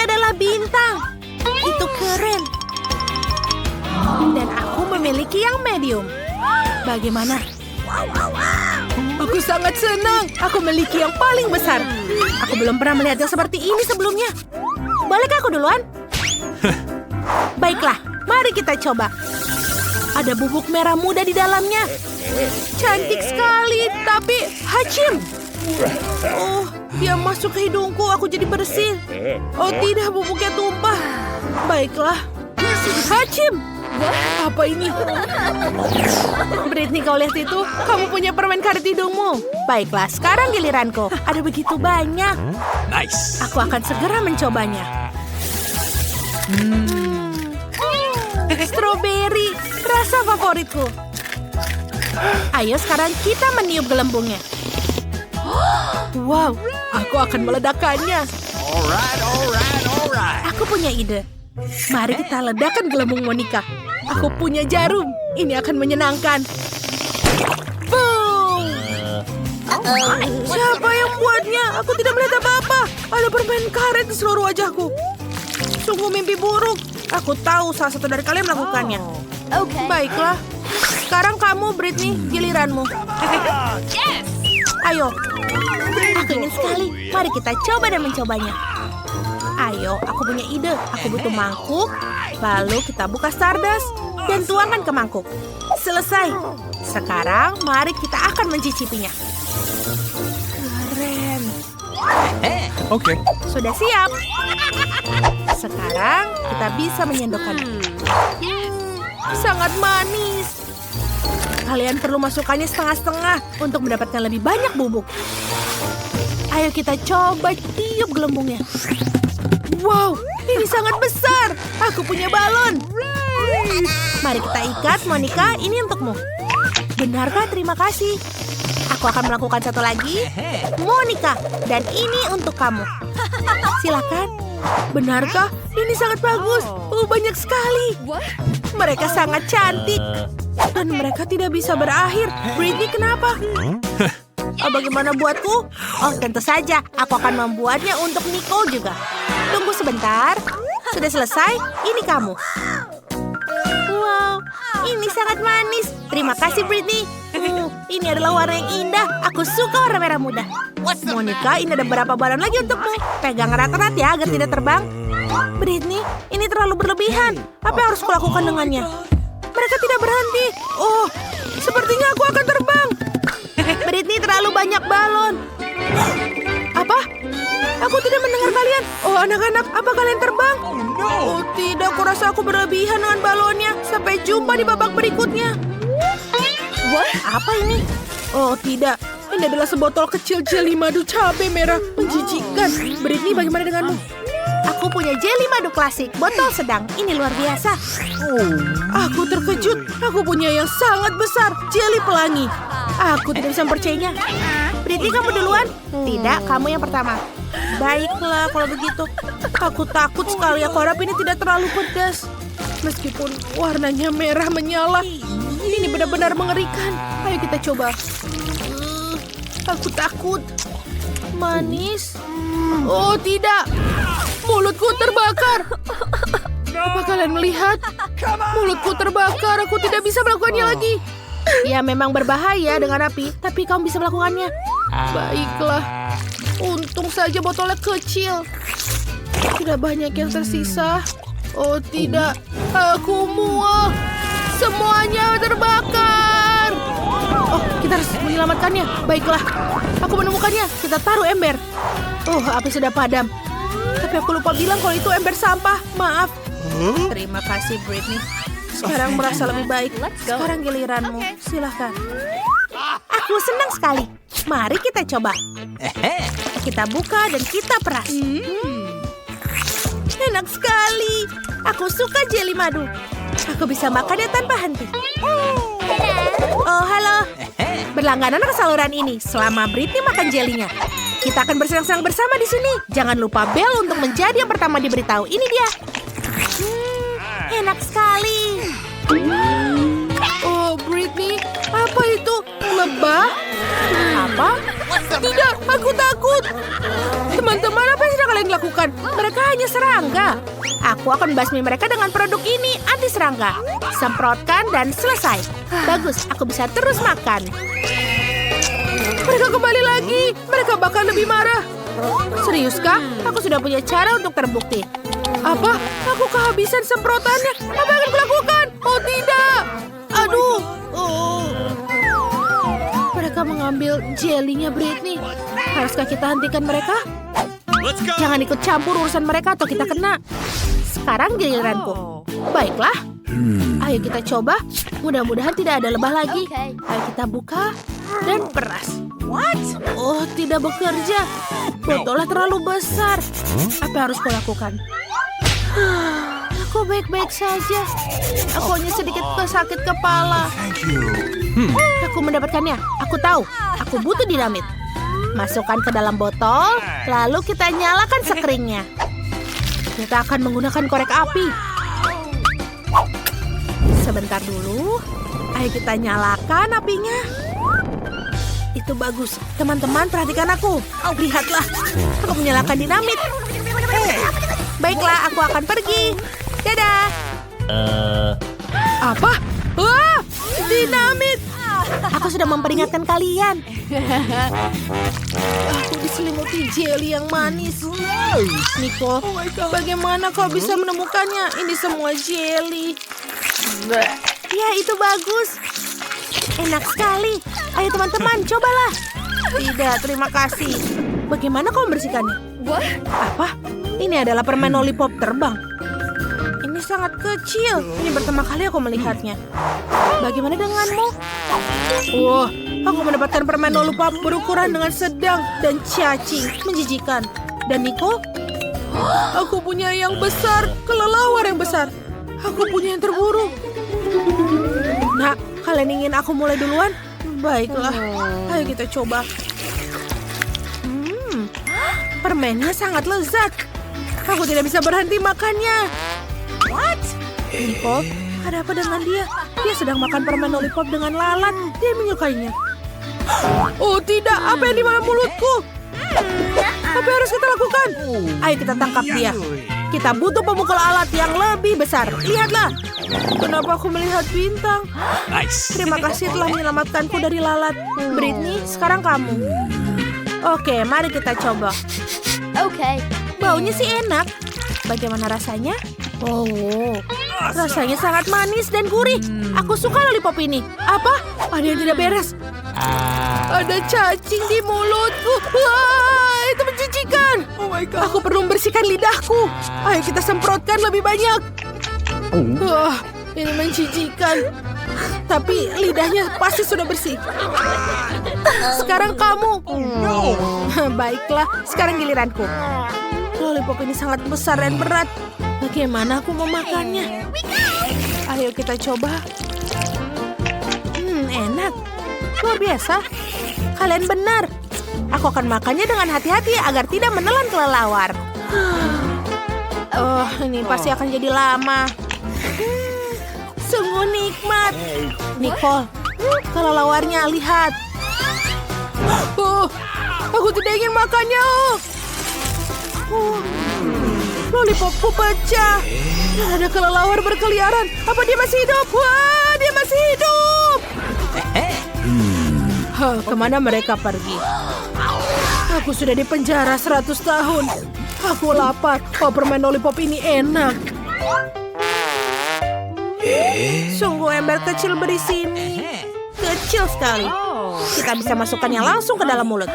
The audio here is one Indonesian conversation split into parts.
adalah bintang. Itu keren. Dan aku memiliki yang medium. Bagaimana? Aku sangat senang. Aku memiliki yang paling besar. Aku belum pernah melihat yang seperti ini sebelumnya. Bolehkah aku duluan? Baiklah, mari kita coba. Ada bubuk merah muda di dalamnya. Cantik sekali, tapi hacim. Oh, dia masuk ke hidungku. Aku jadi bersin. Oh tidak, bubuknya tumpah. Baiklah. Hacim. Apa ini? Britney, kau lihat itu? Kamu punya permen karet hidungmu. Baiklah, sekarang giliranku. Ada begitu banyak. Nice. Aku akan segera mencobanya. Strawberry, rasa favoritku. Ayo sekarang kita meniup gelembungnya. Wow, aku akan meledakkannya. Alright. Aku punya ide. Mari kita ledakan gelembung Monica. Aku punya jarum. Ini akan menyenangkan. Boom! Siapa yang buatnya? Aku tidak melihat apa-apa. Ada permen karet di seluruh wajahku. Sungguh mimpi buruk. Aku tahu salah satu dari kalian melakukannya. Baiklah. Sekarang kamu, Britney, giliranmu. Yes! Ayo. Aku ingin sekali. Mari kita coba dan mencobanya. Ayo, aku punya ide. Aku butuh mangkuk. Lalu kita buka Stardust dan tuangkan ke mangkuk. Selesai. Sekarang mari kita akan mencicipinya. Keren. Oke. Sudah siap. Sekarang kita bisa menyendokkannya. Sangat manis. Kalian perlu masukkannya setengah-setengah untuk mendapatkan lebih banyak bubuk. Ayo kita coba tiup gelembungnya. Wow, ini sangat besar. Aku punya balon. Mari kita ikat, Monica. Ini untukmu. Benarkah? Terima kasih. Aku akan melakukan satu lagi. Monica, dan ini untuk kamu. Silakan. Benarkah? Ini sangat bagus. Banyak sekali. Mereka sangat cantik. Dan mereka tidak bisa berakhir. Britney, kenapa? Bagaimana buatku? Oh, tentu saja. Aku akan membuatnya untuk Nicole juga. Tunggu sebentar. Sudah selesai? Ini kamu. Wow, ini sangat manis. Terima kasih, Britney. Ini adalah warna yang indah. Aku suka warna merah muda. Monica, ini ada beberapa balon lagi untukmu. Pegang erat-erat ya agar tidak terbang. Britney, ini terlalu berlebihan. Apa yang harus kulakukan dengannya? Mereka tidak berhenti. Oh, sepertinya aku akan terbang. Britney, terlalu banyak balon. Apa? Aku tidak mendengar kalian. Oh, anak-anak, apa kalian terbang? Oh, tidak. Aku rasa aku berlebihan dengan balonnya. Sampai jumpa di babak berikutnya. Apa ini? Oh, tidak. Ini adalah sebotol kecil jeli madu cabai merah. Menjijikkan. Britney, bagaimana denganmu? Aku punya jeli madu klasik, botol sedang. Ini luar biasa. Aku terkejut. Aku punya yang sangat besar, jeli pelangi. Aku tidak bisa mempercayainya. Britney, kamu duluan? Tidak, kamu yang pertama. Baiklah, kalau begitu. Aku takut sekali. Aku harap ini tidak terlalu pedas. Meskipun warnanya merah menyala. Ini benar-benar mengerikan. Ayo kita coba. Aku takut. Manis. Oh, tidak. Mulutku terbakar. Apa kalian melihat? Mulutku terbakar. Aku tidak bisa melakukannya lagi. Ya, memang berbahaya dengan api, tapi kamu bisa melakukannya. Baiklah. Untung saja botolnya kecil. Tidak banyak yang tersisa. Oh, tidak. Aku muak. Semuanya terbakar. Oh, kita harus menyelamatkannya. Baiklah. Aku menemukannya. Kita taruh ember. Oh, api sudah padam. Tapi aku lupa bilang kalau itu ember sampah. Maaf. Terima kasih, Britney. Sekarang merasa lebih baik. Sekarang giliranmu. Silahkan. Aku senang sekali. Mari kita coba. Kita buka dan kita peras. Enak sekali. Aku suka jeli madu. Aku bisa makannya tanpa henti. Oh, halo. Berlangganan ke saluran ini selama Britney makan jelinya. Kita akan bersenang-senang bersama di sini. Jangan lupa bel untuk menjadi yang pertama diberitahu. Ini dia. Enak sekali. Oh, Britney, apa itu? Lebah? Apa? Tidak, aku takut. Teman-teman, apa yang sudah kalian lakukan? Mereka hanya serangga. Aku akan basmi mereka dengan produk ini, anti serangga. Semprotkan dan selesai. Bagus, aku bisa terus makan. Mereka kembali lagi. Mereka bakal lebih marah. Seriuskah? Aku sudah punya cara untuk terbukti. Apa? Aku kehabisan semprotannya. Apa yang akan kulakukan? Oh tidak. Aduh. Mereka mengambil jelinya Britney. Haruskah kita hentikan mereka? Let's go. Jangan ikut campur urusan mereka atau kita kena. Sekarang giliranku. Baiklah. Ayo kita coba. Mudah-mudahan tidak ada lebah lagi. Ayo kita buka dan peras. What? Oh, tidak bekerja. Botolnya terlalu besar. Apa yang harus kulakukan? Aku baik-baik saja. Aku hanya sedikit sakit kepala. Aku mendapatkannya. Aku tahu. Aku butuh dinamit. Masukkan ke dalam botol, lalu kita nyalakan sekeringnya. Kita akan menggunakan korek api. Sebentar dulu. Ayo kita nyalakan apinya. Itu bagus. Teman-teman, perhatikan aku. Lihatlah. Aku menyalakan dinamit. Baiklah, aku akan pergi. Dadah. Apa? Wah, dinamit. Aku sudah memperingatkan kalian. Aku diselimuti jeli yang manis. Nico, bagaimana kau bisa menemukannya? Ini semua jeli. Ya, itu bagus. Enak sekali. Ayo teman-teman, cobalah. Tidak, terima kasih. Bagaimana kau membersihkannya? Apa? Ini adalah permen lollipop terbang. Ini sangat kecil. Ini pertama kali aku melihatnya. Bagaimana denganmu? Wah, aku mendapatkan permen lollipop berukuran dengan sedang dan cacing. Menjijikan. Dan Nico? Aku punya yang besar, kelelawar yang besar. Aku punya yang terburuk. Nah, kalian ingin aku mulai duluan? Baiklah, ayo kita coba. Permennya sangat lezat. Aku tidak bisa berhenti makannya. What? Nico, ada apa dengan dia? Dia sedang makan permen lollipop dengan lalat. Dia menyukainya. Oh tidak, apa yang di dalam mulutku? Apa yang harus kita lakukan? Ayo kita tangkap dia. Kita butuh pemukul alat yang lebih besar. Lihatlah. Kenapa aku melihat bintang? Nice. Terima kasih telah menyelamatkanku dari lalat. Britney, sekarang kamu. Oke, mari kita coba. Baunya sih enak. Bagaimana rasanya? Oh, rasanya sangat manis dan gurih. Aku suka lollipop ini. Apa? Ada yang tidak beres. Ada cacing di mulutku. Wah, itu menjijikan. Oh my god. Aku perlu membersihkan lidahku. Ayo kita semprotkan lebih banyak. Wah, ini menjijikan. Tapi lidahnya pasti sudah bersih. Sekarang kamu. Baiklah, sekarang giliranku. Lollipop ini sangat besar dan berat. Bagaimana aku memakannya? Ayo kita coba. Enak. Luar biasa. Kalian benar. Aku akan makannya dengan hati-hati agar tidak menelan kelelawar. Oh, ini pasti akan jadi lama. Sungguh nikmat. Nicole, kelelawarnya lihat. Oh, aku tidak ingin makannya. Lollipopku pecah. Ada kelelawar berkeliaran. Apa dia masih hidup? Wah, dia masih hidup. Kemana mereka pergi? Aku sudah di penjara 100 tahun. Aku lapar. Oh, permen lollipop ini enak. Sungguh ember kecil berisi mie. Kecil sekali. Kita bisa masukkannya langsung ke dalam mulut.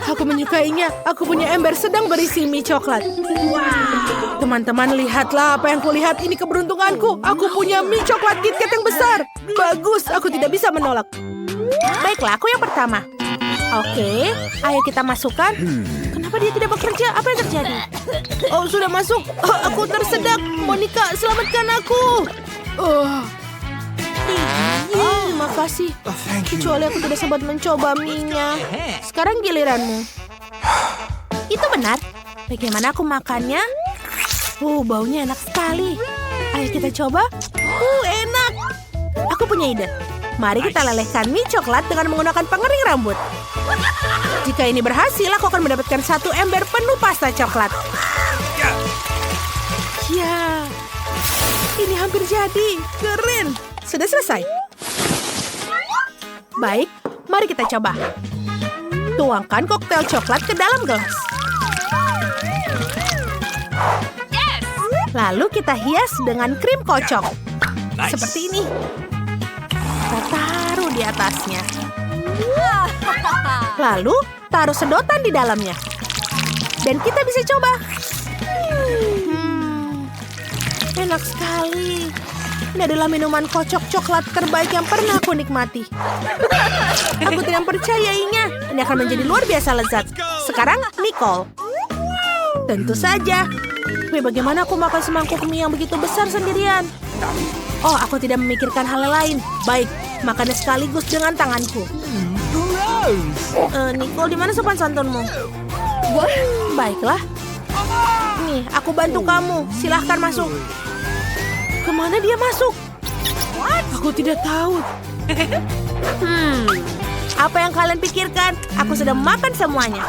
Aku menyukainya. Aku punya ember sedang berisi mie coklat. Teman-teman, lihatlah apa yang kulihat. Ini keberuntunganku. Aku punya mie coklat KitKat yang besar. Bagus, aku tidak bisa menolak. Baiklah, aku yang pertama. Oke, ayo kita masukkan. Kenapa dia tidak bekerja? Apa yang terjadi? Oh, sudah masuk. Oh, aku tersedak. Monica, selamatkan aku. Terima kasih. Kecuali aku tidak sempat mencoba mie-nya. Sekarang giliranmu. Itu benar. Bagaimana aku makannya? Baunya enak sekali. Ayo kita coba. Enak. Aku punya ide. Mari kita lelehkan mie coklat dengan menggunakan pengering rambut. Jika ini berhasil, aku akan mendapatkan 1 ember penuh pasta coklat. Ya, ini hampir jadi. Keren. Sudah selesai. Baik, mari kita coba. Tuangkan koktail coklat ke dalam gelas. Yes. Lalu kita hias dengan krim kocok. Nice. Seperti ini. Kita taruh di atasnya. Lalu taruh sedotan di dalamnya. Dan kita bisa coba. Enak sekali. Ini adalah minuman kocok coklat terbaik yang pernah aku nikmati. Aku tidak percayainya. Ini akan menjadi luar biasa lezat. Sekarang, Nicole. Tentu saja. Tapi bagaimana aku makan semangkuk mie yang begitu besar sendirian? Oh, aku tidak memikirkan hal lain. Baik, makannya sekaligus dengan tanganku. Nicole, di mana sopan santunmu? Baiklah. Nih, aku bantu kamu. Silahkan masuk. Kemana dia masuk? Aku tidak tahu. Apa yang kalian pikirkan? Aku sudah makan semuanya.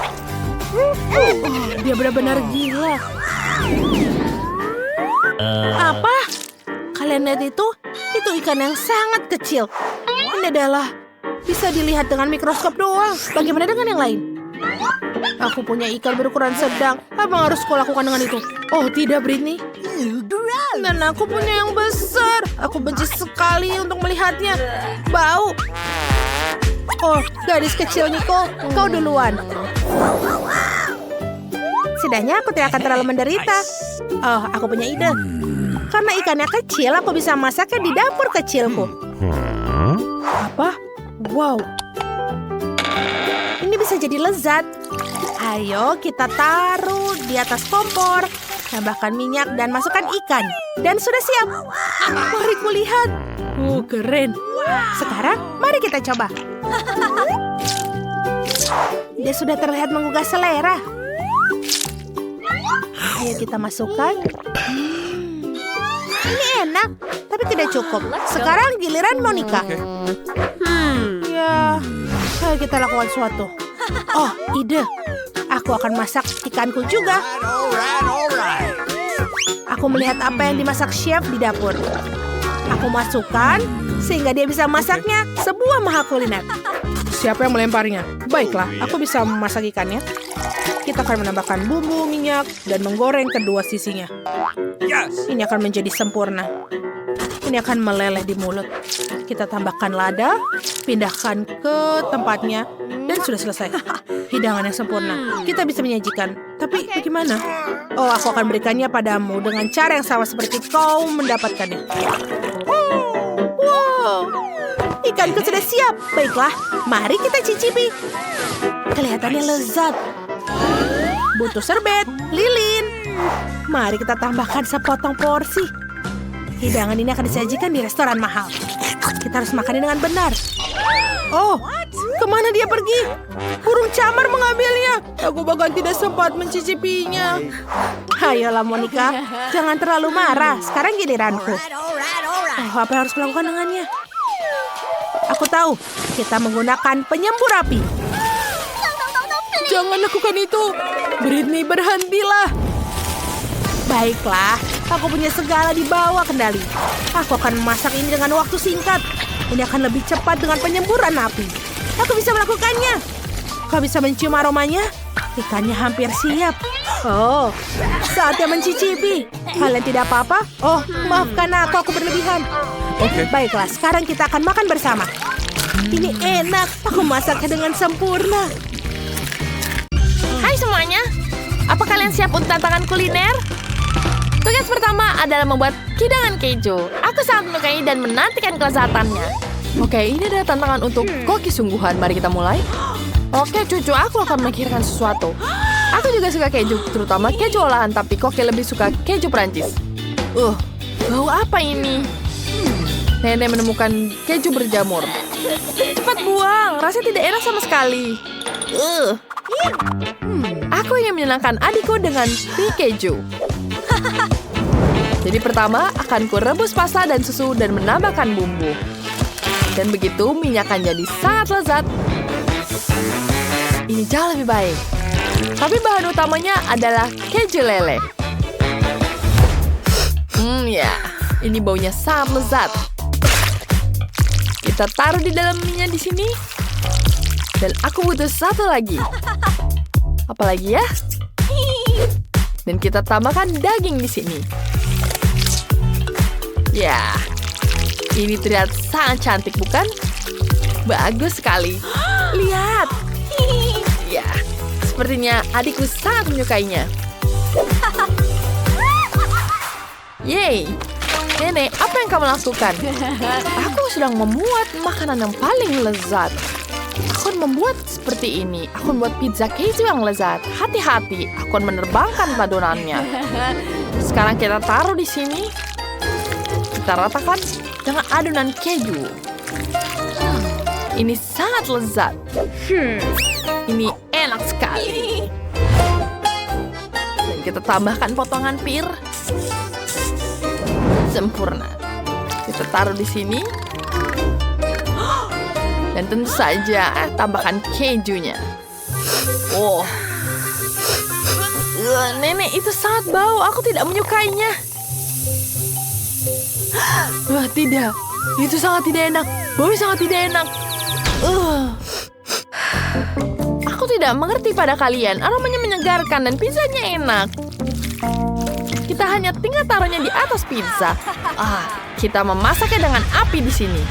Dia benar-benar gila. Apa? Kalian lihat itu? Itu ikan yang sangat kecil. Ini adalah bisa dilihat dengan mikroskop doang. Bagaimana dengan yang lain? Aku punya ikan berukuran sedang. Apa yang harus kau lakukan dengan itu? Oh, tidak, Britney. Dan aku punya yang besar. Aku benci sekali untuk melihatnya. Bau. Oh, gadis kecil Nicole, kau duluan. Setidaknya aku tidak akan terlalu menderita. Oh, aku punya ide. Karena ikannya kecil, aku bisa masaknya di dapur kecilku. Apa? Wow. Ini bisa jadi lezat. Ayo kita taruh di atas kompor. Tambahkan minyak dan masukkan ikan. Dan sudah siap. Mari kulihat. Oh, keren. Sekarang, mari kita coba. Dia sudah terlihat menggugah selera. Ayo kita masukkan. Ini enak, tapi tidak cukup. Sekarang giliran Monica. Ya, ayo kita lakukan sesuatu. Oh, ide. Aku akan masak ikanku juga. Aku melihat apa yang dimasak chef di dapur. Aku masukkan sehingga dia bisa masaknya sebuah maha kuliner. Siapa yang melemparnya? Baiklah, aku bisa memasak ikannya. Kita akan menambahkan bumbu, minyak, dan menggoreng kedua sisinya. Ini akan menjadi sempurna. Ini akan meleleh di mulut. Kita tambahkan lada, pindahkan ke tempatnya, dan sudah selesai. Hidangan yang sempurna. Kita bisa menyajikan. Tapi bagaimana? Oh, aku akan berikannya padamu dengan cara yang sama seperti kau mendapatkannya. Wow, ikanku sudah siap. Baiklah, mari kita cicipi. Kelihatannya lezat. Butuh serbet, lilin. Mari kita tambahkan sepotong porsi. Hidangan ini akan disajikan di restoran mahal. Kita harus makannya dengan benar. Oh, kemana dia pergi? Burung camar mengambilnya. Aku bahkan tidak sempat mencicipinya. Ayolah Monica, jangan terlalu marah. Sekarang giliranku. Oh, apa yang harus kulakukan dengannya? Aku tahu, kita menggunakan penyembur api. Jangan lakukan itu. Britney, berhentilah. Baiklah, aku punya segala di bawah kendali. Aku akan memasak ini dengan waktu singkat. Ini akan lebih cepat dengan penyemburan api. Aku bisa melakukannya. Kau bisa mencium aromanya? Ikannya hampir siap. Oh, saatnya mencicipi. Kalian tidak apa-apa? Oh, maafkan aku berlebihan. Oke. Baiklah, sekarang kita akan makan bersama. Ini enak. Aku masaknya dengan sempurna. Hai semuanya. Apa kalian siap untuk tantangan kuliner? Tugas pertama adalah membuat hidangan keju. Aku sangat menyukai dan menantikan kelezatannya. Oke, ini adalah tantangan untuk koki sungguhan. Mari kita mulai. Oke, cucu, aku akan memikirkan sesuatu. Aku juga suka keju, terutama keju olahan, tapi Koki lebih suka keju Prancis. Bau apa ini? Nenek menemukan keju berjamur. Cepat buang, rasanya tidak enak sama sekali. Aku ingin menyenangkan adikku dengan mie keju. Jadi pertama, akan ku rebus pasta dan susu dan menambahkan bumbu. Dan begitu minyak akan jadi sangat lezat. Ini jauh lebih baik. Tapi bahan utamanya adalah keju lele. Ya, ini baunya sangat lezat. Kita taruh di dalam minyak di sini. Dan aku butuh satu lagi. Apalagi ya? Dan kita tambahkan daging di sini. Ya, ini terlihat sangat cantik, bukan? Bagus sekali. Lihat. Ya, sepertinya adikku sangat menyukainya. Yeay. Nenek, apa yang kamu lakukan? Aku sedang membuat makanan yang paling lezat. Aku akan membuat seperti ini. Aku membuat pizza keju yang lezat. Hati-hati, aku akan menerbangkan adonannya. Sekarang kita taruh di sini. Kita ratakan dengan adonan keju. Ini sangat lezat. Ini enak sekali. Dan kita tambahkan potongan pir. Sempurna. Kita taruh di sini. Dan tentu saja tambahkan kejunya. Oh. Nenek, itu sangat bau. Aku tidak menyukainya. Wah, tidak. Itu sangat tidak enak. Baunya sangat tidak enak. Aku tidak mengerti pada kalian. Aromanya menyegarkan dan pizzanya enak. Kita hanya tinggal taruhnya di atas pizza. Kita memasaknya dengan api di sini.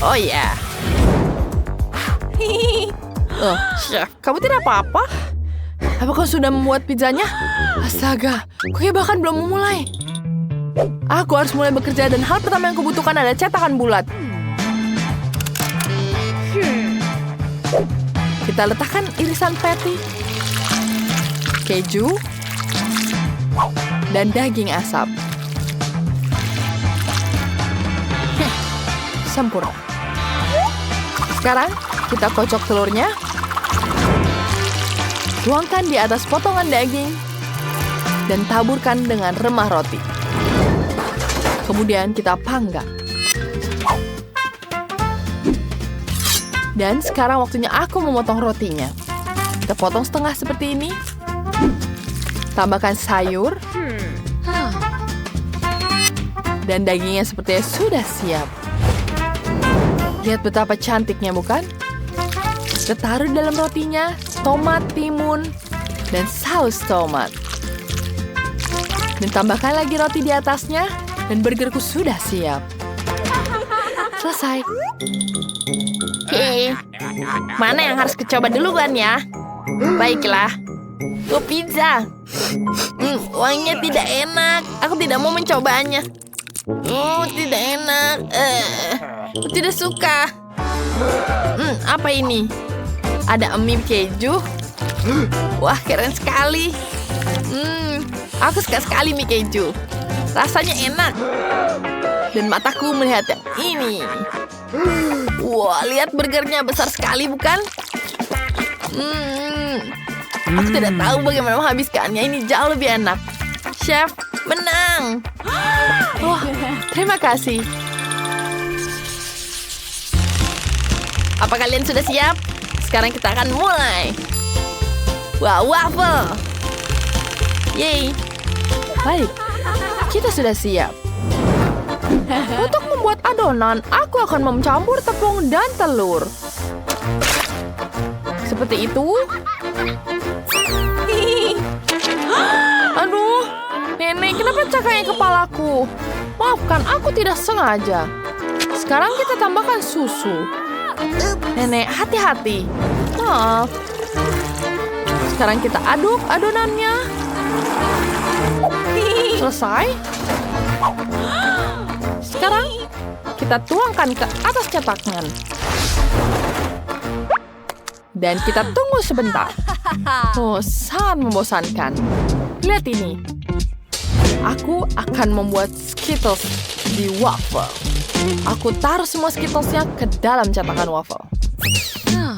Oh ya. Chef, kamu tidak apa-apa? Apa kau sudah membuat pizzanya? Astaga, kue bahkan belum memulai. Aku harus mulai bekerja dan hal pertama yang kubutuhkan adalah cetakan bulat. Kita letakkan irisan patty, keju, dan daging asap. Sempurna. Sekarang kita kocok telurnya. Tuangkan di atas potongan daging. Dan taburkan dengan remah roti. Kemudian kita panggang. Dan sekarang waktunya aku memotong rotinya. Kita potong setengah seperti ini. Tambahkan sayur. Dan dagingnya sepertinya sudah siap. Lihat betapa cantiknya, bukan? Kita taruh dalam rotinya, tomat, timun, dan saus tomat. Dan tambahkan lagi roti di atasnya, dan burgerku sudah siap. Selesai. Mana yang harus kecoba duluan ya? Baiklah. Pizza. Wanginya tidak enak. Aku tidak mau mencobanya. Tidak enak. Aku tidak suka. Apa ini? Ada mie keju. Wah, keren sekali. Aku suka sekali mie keju. Rasanya enak. Dan mataku melihat yang ini. Wah, lihat burgernya besar sekali, bukan? Aku tidak tahu bagaimana menghabiskannya. Ini jauh lebih enak. Chef, menang. Wah, terima kasih. Apa kalian sudah siap? Sekarang kita akan mulai. Wah, waffle. Yeay. Baik, kita sudah siap. Untuk membuat adonan, aku akan mencampur tepung dan telur. Seperti itu. Aduh, Nenek, kenapa cakanya kepalaku? Maafkan, aku tidak sengaja. Sekarang kita tambahkan susu. Nenek, hati-hati. Maaf. Sekarang kita aduk adonannya. Selesai. Sekarang kita tuangkan ke atas cetakan. Dan kita tunggu sebentar. Oh, sangat membosankan. Lihat ini. Aku akan membuat Skittles di waffle. Aku taruh semua Skittlesnya ke dalam cetakan waffle.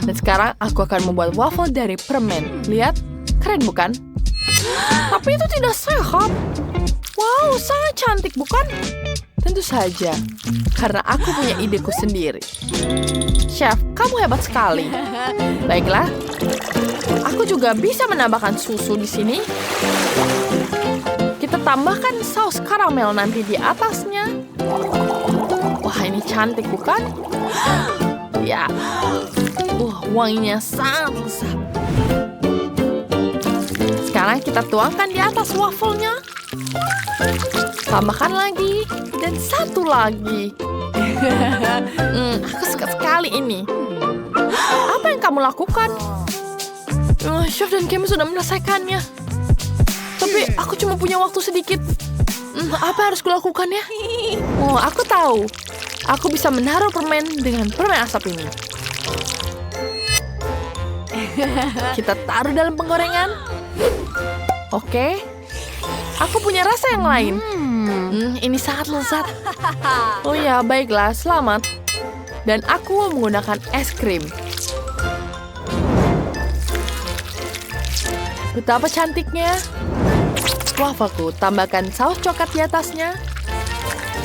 Dan sekarang aku akan membuat waffle dari permen. Lihat, keren bukan? Tapi itu tidak sehat. Wow, sangat cantik bukan? Tentu saja, karena aku punya ideku sendiri. Chef, kamu hebat sekali. Baiklah, aku juga bisa menambahkan susu di sini. Kita tambahkan saus karamel nanti di atasnya. Wah, ini cantik bukan? Ya, wanginya sangat lezat. Sekarang kita tuangkan di atas wafelnya. Tambahkan lagi dan satu lagi. Aku suka sekali ini. Apa yang kamu lakukan? Chef dan Kim sudah menyelesaikannya. Tapi aku cuma punya waktu sedikit. Apa yang harus kulakukan ya? Oh, aku tahu. Aku bisa menaruh permen dengan permen asap ini. Kita taruh dalam penggorengan. Oke. Aku punya rasa yang lain. Ini sangat lezat. Oh ya, baiklah, selamat. Dan aku menggunakan es krim. Betapa cantiknya. Wafelku, tambahkan saus coklat di atasnya.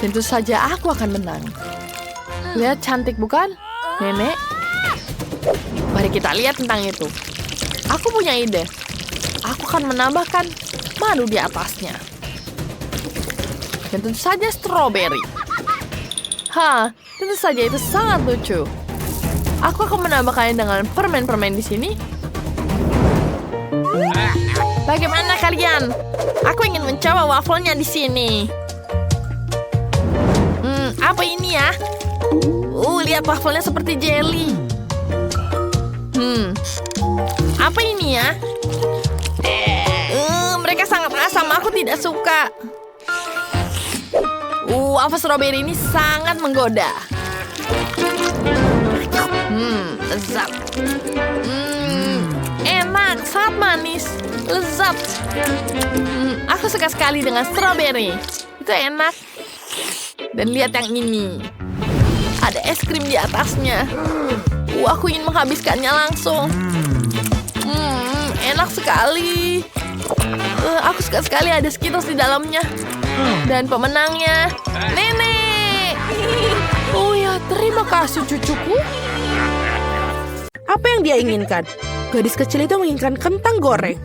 Tentu saja aku akan menang. Lihat, cantik bukan, Nenek? Mari kita lihat tentang itu. Aku punya ide. Aku akan menambahkan madu di atasnya. Dan tentu saja stroberi. Tentu saja itu sangat lucu. Aku akan menambahkannya dengan permen-permen di sini. Bagaimana kalian? Aku ingin mencoba wafelnya di sini. Apa ini ya? Lihat wafelnya seperti jelly. Apa ini ya? Mereka sangat asam, aku tidak suka. Waffle strawberry ini sangat menggoda. Lezat. Enak, sangat manis, lezat. Aku suka sekali dengan strawberry. Itu enak. Dan lihat yang ini. Ada es krim di atasnya. Aku ingin menghabiskannya langsung. Enak sekali. Aku suka sekali ada Skittles di dalamnya. Dan pemenangnya, Nenek. Oh ya, terima kasih cucuku. Apa yang dia inginkan? Gadis kecil itu menginginkan kentang goreng.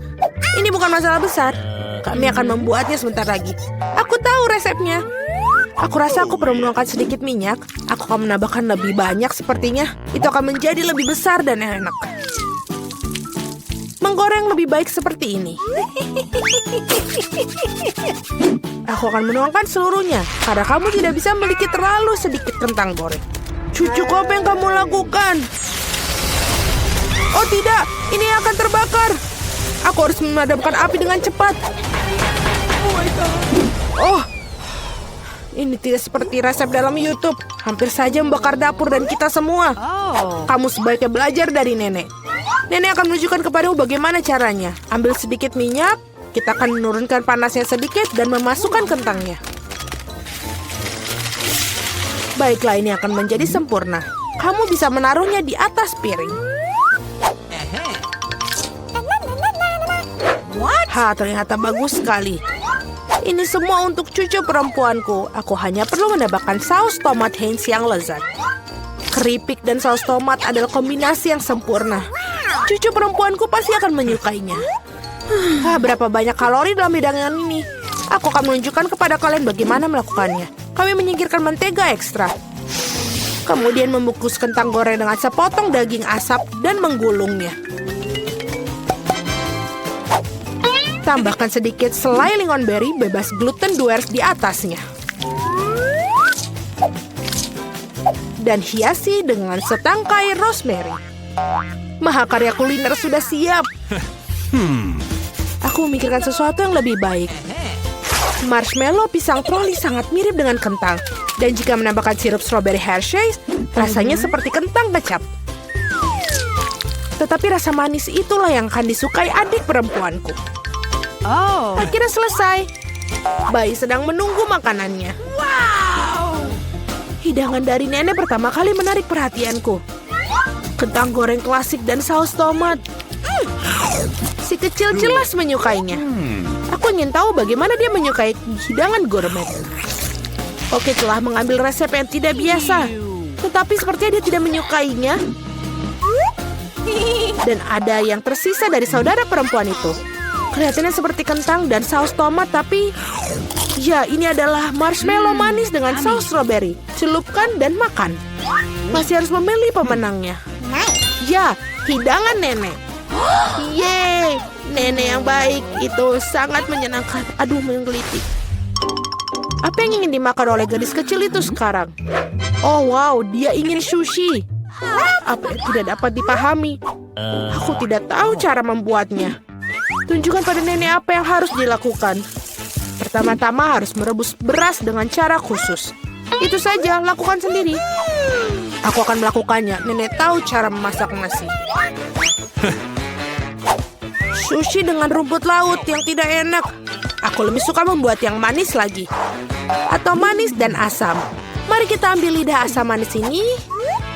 Ini bukan masalah besar. Kami akan membuatnya sebentar lagi. Aku tahu resepnya. Aku rasa aku perlu menuangkan sedikit minyak. Aku akan menambahkan lebih banyak sepertinya. Itu akan menjadi lebih besar dan enak. Menggoreng lebih baik seperti ini. Aku akan menuangkan seluruhnya. Karena kamu tidak bisa memiliki terlalu sedikit kentang goreng. Cucuku, apa yang kamu lakukan? Oh tidak, ini akan terbakar. Aku harus memadamkan api dengan cepat. Oh, ini tidak seperti resep dalam YouTube. Hampir saja membakar dapur dan kita semua. Kamu sebaiknya belajar dari Nenek. Nenek akan menunjukkan kepadamu bagaimana caranya. Ambil sedikit minyak, kita akan menurunkan panasnya sedikit dan memasukkan kentangnya. Baiklah, ini akan menjadi sempurna. Kamu bisa menaruhnya di atas piring. Ternyata bagus sekali. Ini semua untuk cucu perempuanku. Aku hanya perlu menambahkan saus tomat Heinz yang lezat. Keripik dan saus tomat adalah kombinasi yang sempurna. Cucu perempuanku pasti akan menyukainya. Berapa banyak kalori dalam hidangan ini? Aku akan menunjukkan kepada kalian bagaimana melakukannya. Kami menyingkirkan mentega ekstra. Kemudian membungkus kentang goreng dengan sepotong daging asap dan menggulungnya. Tambahkan sedikit selai lingon berry bebas gluten Duers di atasnya. Dan hiasi dengan setangkai rosemary. Mahakarya kuliner sudah siap. Aku memikirkan sesuatu yang lebih baik. Marshmallow pisang troli sangat mirip dengan kentang. Dan jika menambahkan sirup strawberry Hershey's, rasanya seperti kentang kecap. Tetapi rasa manis itulah yang akan disukai adik perempuanku. Akhirnya selesai. Bayi sedang menunggu makanannya. Hidangan dari Nenek pertama kali menarik perhatianku. Kentang goreng klasik dan saus tomat. Si kecil jelas menyukainya. Aku ingin tahu bagaimana dia menyukai hidangan gourmet. Koki telah mengambil resep yang tidak biasa. Tetapi sepertinya dia tidak menyukainya. Dan ada yang tersisa dari saudara perempuan itu. Kelihatannya seperti kentang dan saus tomat, tapi... Ya, ini adalah marshmallow manis dengan saus strawberry. Celupkan dan makan. Masih harus memilih pemenangnya. Ya, hidangan nenek. Yeay, nenek yang baik. Itu sangat menyenangkan. Aduh, menggelitik. Apa yang ingin dimakan oleh gadis kecil itu sekarang? Oh wow, dia ingin sushi. Apa yang tidak dapat dipahami? Aku tidak tahu cara membuatnya. Tunjukkan pada nenek apa yang harus dilakukan. Pertama-tama harus merebus beras dengan cara khusus. Itu saja, lakukan sendiri. Aku akan melakukannya. Nenek tahu cara memasak nasi. Sushi dengan rumput laut yang tidak enak. Aku lebih suka membuat yang manis lagi. Atau manis dan asam. Mari kita ambil lidah asam manis ini.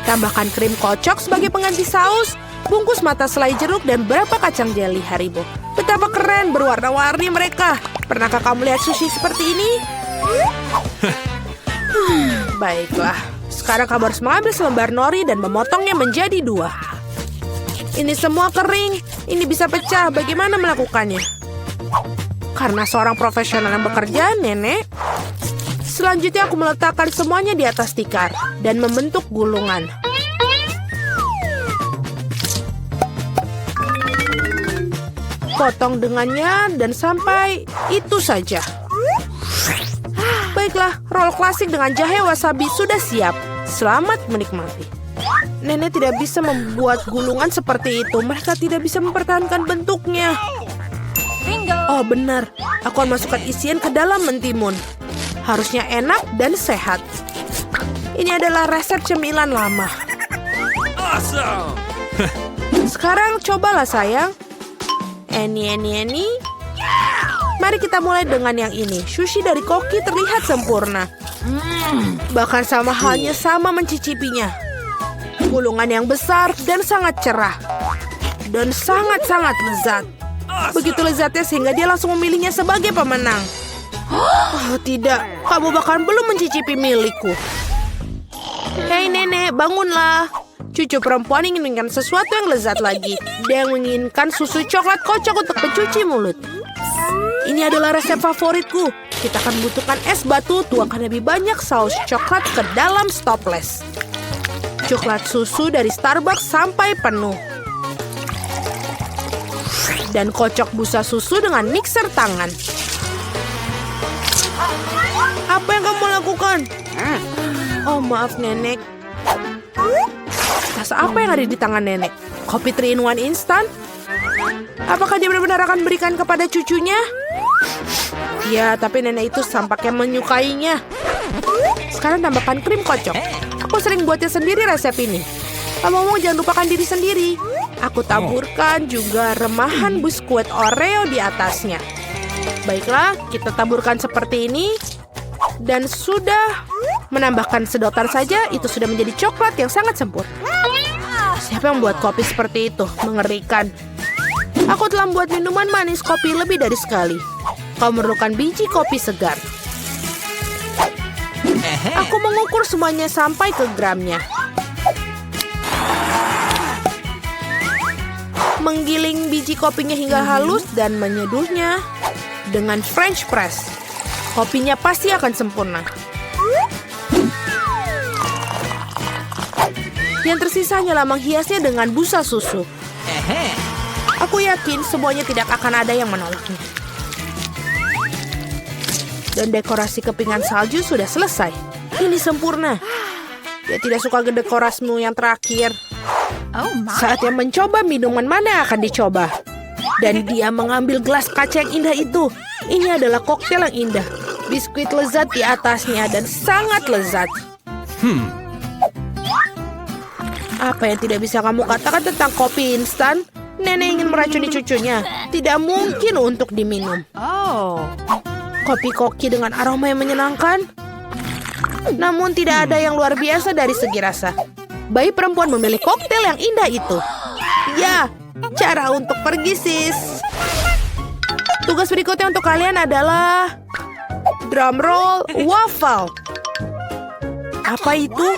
Tambahkan krim kocok sebagai pengganti saus. Bungkus mata selai jeruk dan berapa kacang jeli Haribo. Betapa keren berwarna-warni mereka. Pernahkah kamu lihat sushi seperti ini? Baiklah. Sekarang kamu harus mengambil selembar nori dan memotongnya menjadi 2. Ini semua kering. Ini bisa pecah. Bagaimana melakukannya? Karena seorang profesional yang bekerja, nenek. Selanjutnya aku meletakkan semuanya di atas tikar dan membentuk gulungan. Potong dengannya dan sampai itu saja. Baiklah, roll klasik dengan jahe wasabi sudah siap. Selamat menikmati. Nenek tidak bisa membuat gulungan seperti itu. Mereka tidak bisa mempertahankan bentuknya. Oh benar, aku akan masukkan isian ke dalam mentimun. Harusnya enak dan sehat. Ini adalah resep cemilan lama. Awesome! Sekarang cobalah sayang. Eni. Mari kita mulai dengan yang ini. Sushi dari Koki terlihat sempurna. Bahkan sama halnya sama mencicipinya. Gulungan yang besar dan sangat cerah. Dan sangat-sangat lezat. Begitu lezatnya sehingga dia langsung memilihnya sebagai pemenang. Oh tidak, kamu bahkan belum mencicipi milikku. Hei nenek, bangunlah. Cucu perempuan ingin menginginkan sesuatu yang lezat lagi. Dia menginginkan susu coklat kocok untuk pencuci mulut. Ini adalah resep favoritku. Kita akan membutuhkan es batu, tuangkan lebih banyak saus coklat ke dalam stopless. Coklat susu dari Starbucks sampai penuh. Dan kocok busa susu dengan mixer tangan. Apa yang kamu lakukan? Oh maaf nenek. Tas apa yang ada di tangan nenek? Kopi 3-in-1 instan? Apakah dia benar-benar akan berikan kepada cucunya? Ya, tapi nenek itu tampaknya menyukainya. Sekarang tambahkan krim kocok. Aku sering buatnya sendiri resep ini. Ngomong-ngomong jangan lupakan diri sendiri. Aku taburkan juga remahan biskuit Oreo di atasnya. Baiklah, kita taburkan seperti ini. Dan sudah menambahkan sedotan saja, itu sudah menjadi coklat yang sangat sempurna. Siapa yang membuat kopi seperti itu? Mengerikan. Aku telah membuat minuman manis kopi lebih dari sekali. Kau memerlukan biji kopi segar. Aku mengukur semuanya sampai ke gramnya. Menggiling biji kopinya hingga halus dan menyeduhnya dengan French press. Kopinya pasti akan sempurna. Yang tersisa hanyalah menghiasnya dengan busa susu. Aku yakin semuanya tidak akan ada yang menolaknya. Dan dekorasi kepingan salju sudah selesai. Ini sempurna. Dia tidak suka dekorasimu yang terakhir. Saatnya mencoba minuman mana yang akan dicoba. Dan dia mengambil gelas kaca yang indah itu. Ini adalah koktail yang indah. Biskuit lezat di atasnya dan sangat lezat. Apa yang tidak bisa kamu katakan tentang kopi instan? Nenek ingin meracuni cucunya. Tidak mungkin untuk diminum. Kopi Koki dengan aroma yang menyenangkan. Namun tidak ada yang luar biasa dari segi rasa. Bayi perempuan memilih koktail yang indah itu. Ya, cara untuk pergi sis. Tugas berikutnya untuk kalian adalah drum roll waffle. Apa itu?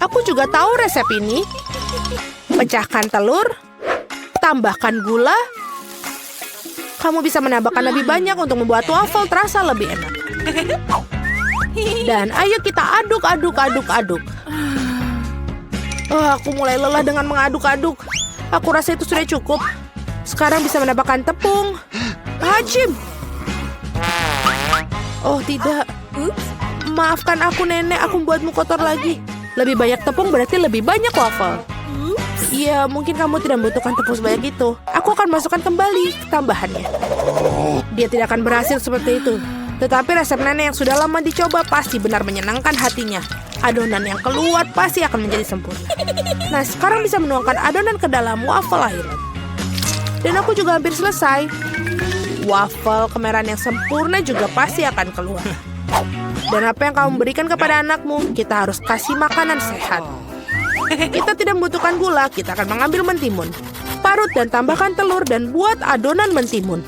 Aku juga tahu resep ini. Pecahkan telur, tambahkan gula. Kamu bisa menambahkan lebih banyak untuk membuat waffle terasa lebih enak. Dan ayo kita aduk. Aku mulai lelah dengan mengaduk-aduk. Aku rasa itu sudah cukup. Sekarang bisa menambahkan tepung. Hajim! Oh tidak. Maafkan aku nenek, aku membuatmu kotor lagi. Lebih banyak tepung berarti lebih banyak waffle. Iya, mungkin kamu tidak membutuhkan tepung sebanyak itu. Aku akan masukkan kembali tambahannya. Dia tidak akan berhasil seperti itu. Tetapi resep nenek yang sudah lama dicoba pasti benar menyenangkan hatinya. Adonan yang keluar pasti akan menjadi sempurna. Nah, sekarang bisa menuangkan adonan ke dalam waffle island. Dan aku juga hampir selesai. Waffle kemerahan yang sempurna juga pasti akan keluar. Dan apa yang kamu berikan kepada anakmu, kita harus kasih makanan sehat. Kita tidak membutuhkan gula, kita akan mengambil mentimun. Parut dan tambahkan telur dan buat adonan mentimun.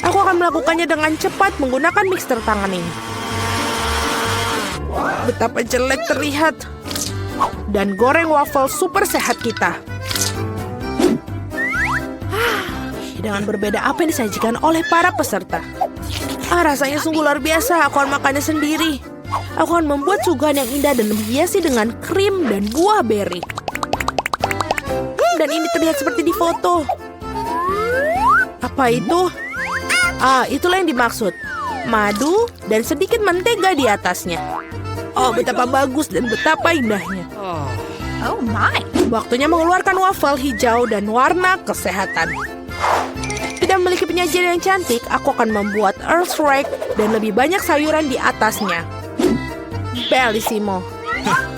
Aku akan melakukannya dengan cepat menggunakan mixer tangan ini. Betapa jelek terlihat. Dan goreng waffle super sehat kita. Dengan berbeda apa yang disajikan oleh para peserta. Rasanya sungguh luar biasa. Aku akan makannya sendiri. Aku akan membuat suguhan yang indah dan menghiasi dengan krim dan buah beri. Dan ini terlihat seperti di foto. Apa itu? Itulah yang dimaksud. Madu dan sedikit mentega di atasnya. Oh, betapa bagus dan betapa indahnya. Oh my. Waktunya mengeluarkan waffle hijau dan warna kesehatan. Tidak memiliki penyajian yang cantik, aku akan membuat earth rake dan lebih banyak sayuran di atasnya. Bellissimo.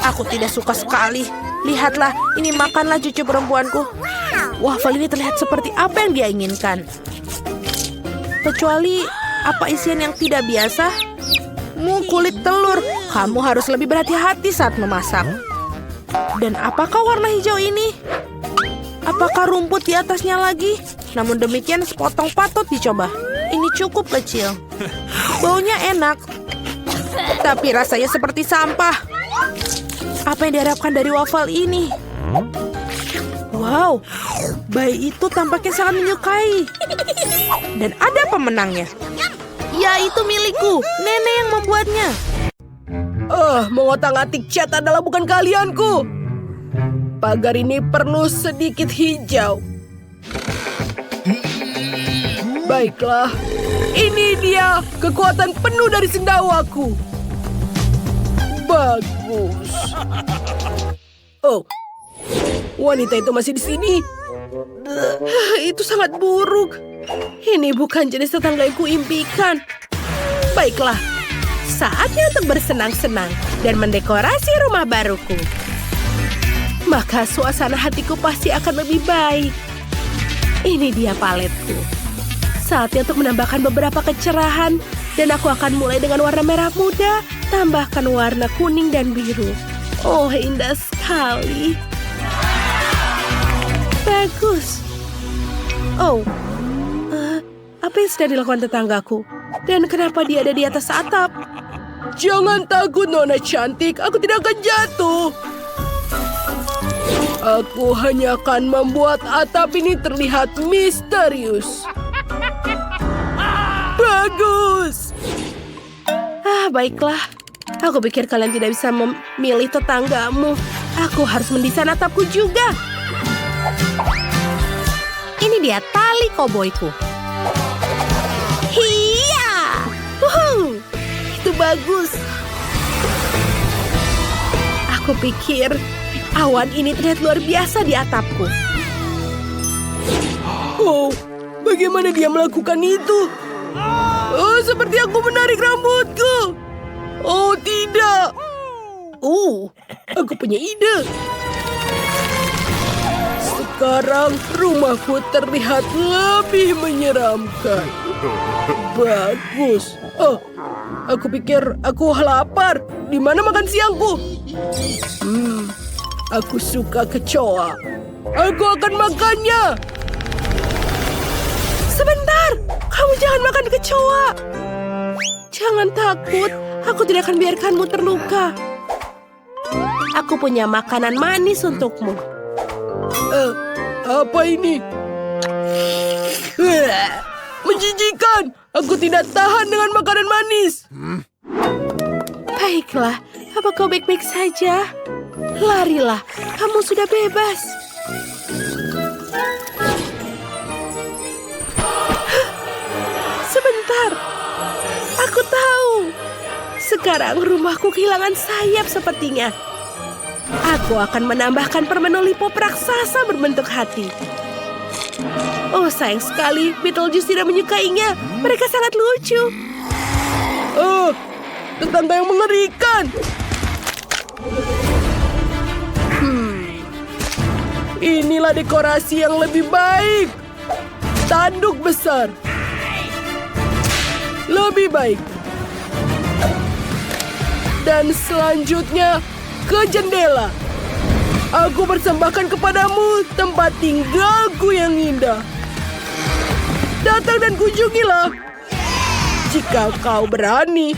Aku tidak suka sekali. Lihatlah, ini makanlah cucu perempuanku. Waffle ini terlihat seperti apa yang dia inginkan. Kecuali apa isian yang tidak biasa? Kulit telur. Kamu harus lebih berhati-hati saat memasak. Dan apakah warna hijau ini? Apakah rumput di atasnya lagi? Namun demikian sepotong patut dicoba. Ini cukup kecil. Baunya enak. Tapi rasanya seperti sampah. Apa yang diharapkan dari waffle ini? Wow, bayi itu tampaknya sangat menyukai. Dan ada pemenangnya. Ya, itu milikku. Nenek yang membuatnya. Mengotak-atik cat adalah bukan kalianku. Pagar ini perlu sedikit hijau. Baiklah, ini dia kekuatan penuh dari sendawaku. Bagus. Oh, wanita itu masih di sini. Itu sangat buruk. Ini bukan jenis tetangga yang kuimpikan. Baiklah, saatnya untuk bersenang-senang dan mendekorasi rumah baruku. Maka suasana hatiku pasti akan lebih baik. Ini dia paletku. Saatnya untuk menambahkan beberapa kecerahan. Dan aku akan mulai dengan warna merah muda. Tambahkan warna kuning dan biru. Oh, indah sekali. Bagus. Oh, apa yang sedang dilakukan tetanggaku? Dan kenapa dia ada di atas atap? Jangan takut, Nona cantik. Aku tidak akan jatuh. Aku hanya akan membuat atap ini terlihat misterius. Bagus. Baiklah. Aku pikir kalian tidak bisa memilih tetanggamu. Aku harus mendesain atapku juga. Ini dia tali koboyku. Hiya! Itu bagus. Aku pikir awan ini terlihat luar biasa di atapku. Oh, bagaimana dia melakukan itu? Oh, seperti aku menarik rambutku. Oh, tidak. Aku punya ide. Sekarang rumahku terlihat lebih menyeramkan. Bagus. Oh, aku pikir aku lapar. Di mana makan siangku? Aku suka kecoa. Aku akan makannya. Sebentar, kamu jangan makan kecoa. Jangan takut, Aku tidak akan biarkanmu terluka. Aku punya makanan manis untukmu. Apa ini? Menjijikan! Aku tidak tahan dengan makanan manis. Baiklah, apa kau baik-baik saja? Larilah, kamu sudah bebas. Sebentar, aku tahu. Sekarang rumahku kehilangan sayap sepertinya. Aku akan menambahkan permen lollipop raksasa berbentuk hati. Oh, sayang sekali, Beetlejuice tidak menyukainya. Mereka sangat lucu. Oh, tetangga yang mengerikan. Inilah dekorasi yang lebih baik. Tanduk besar. Lebih baik. Dan selanjutnya ke jendela. Aku persembahkan kepadamu tempat tinggalku yang indah. Datang dan kunjungilah. Jika kau berani.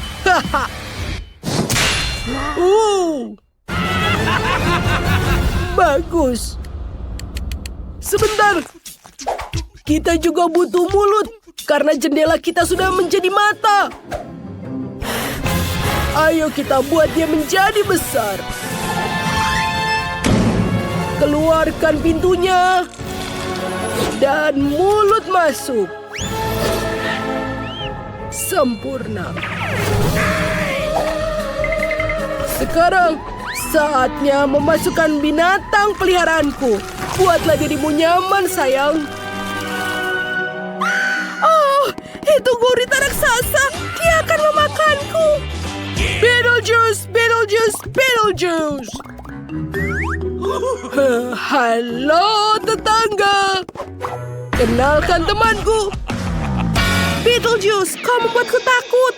Bagus. Sebentar. Kita juga butuh mulut. Karena jendela kita sudah menjadi mata. Ayo kita buat dia menjadi besar. Keluarkan pintunya. Dan mulut masuk. Sempurna. Sekarang saatnya memasukkan binatang peliharaanku. Buatlah dirimu nyaman, sayang. Oh, itu gurita raksasa. Dia akan memakanku. Beetlejuice, Beetlejuice, Beetlejuice. Halo, tetangga. Kenalkan temanku. Beetlejuice, kau membuatku takut.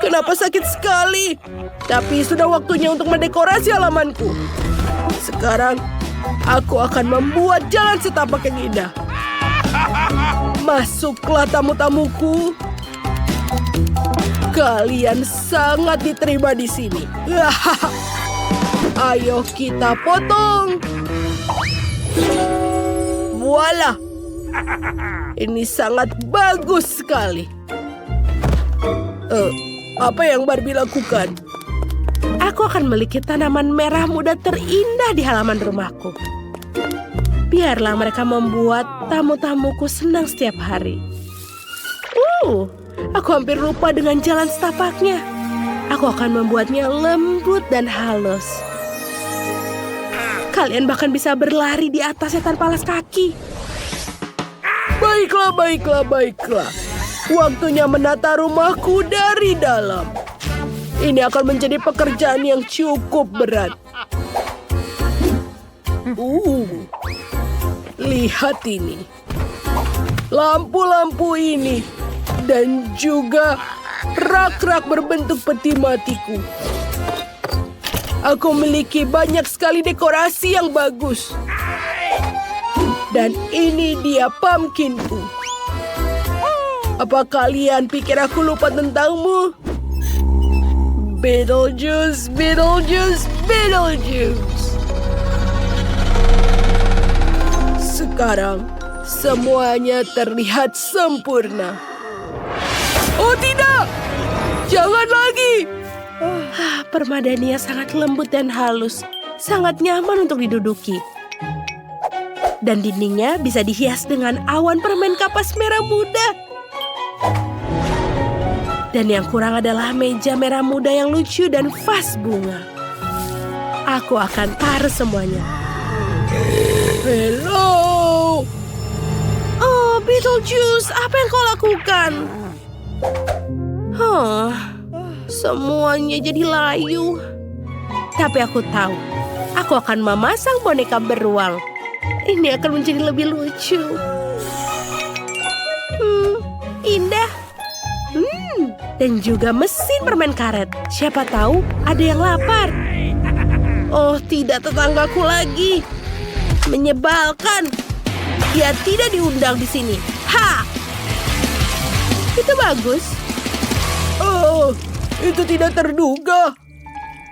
Kenapa sakit sekali? Tapi sudah waktunya untuk mendekorasi halamanku. Sekarang, aku akan membuat jalan setapak yang indah. Masuklah tamu-tamuku. Kalian sangat diterima di sini. Ayo kita potong. Voila. Ini sangat bagus sekali. Apa yang Barbie lakukan? Aku akan memiliki tanaman merah muda terindah di halaman rumahku. Biarlah mereka membuat tamu-tamuku senang setiap hari. Aku hampir lupa dengan jalan setapaknya. Aku akan membuatnya lembut dan halus. Kalian bahkan bisa berlari di atasnya tanpa alas kaki. Baiklah, baiklah, baiklah. Waktunya menata rumahku dari dalam. Ini akan menjadi pekerjaan yang cukup berat. Lihat ini. Lampu-lampu ini. Dan juga rak-rak berbentuk peti matiku. Aku memiliki banyak sekali dekorasi yang bagus. Dan ini dia pumpkinku. Apa kalian pikir aku lupa tentangmu? Beetlejuice, Beetlejuice, Beetlejuice. Sekarang, semuanya terlihat sempurna. Oh tidak! Jangan lagi! Permadaninya sangat lembut dan halus. Sangat nyaman untuk diduduki. Dan dindingnya bisa dihias dengan awan permen kapas merah muda. Dan yang kurang adalah meja merah muda yang lucu dan vas bunga. Aku akan taruh semuanya. Hello! Oh, Beetlejuice, apa yang kau lakukan? Semuanya jadi layu. Tapi aku tahu, aku akan memasang boneka beruang. Ini akan menjadi lebih lucu. Indah. Dan juga mesin permen karet. Siapa tahu ada yang lapar. Oh, tidak, tetanggaku lagi. Menyebalkan. Dia tidak diundang di sini. Ha! Itu bagus. Oh, itu tidak terduga.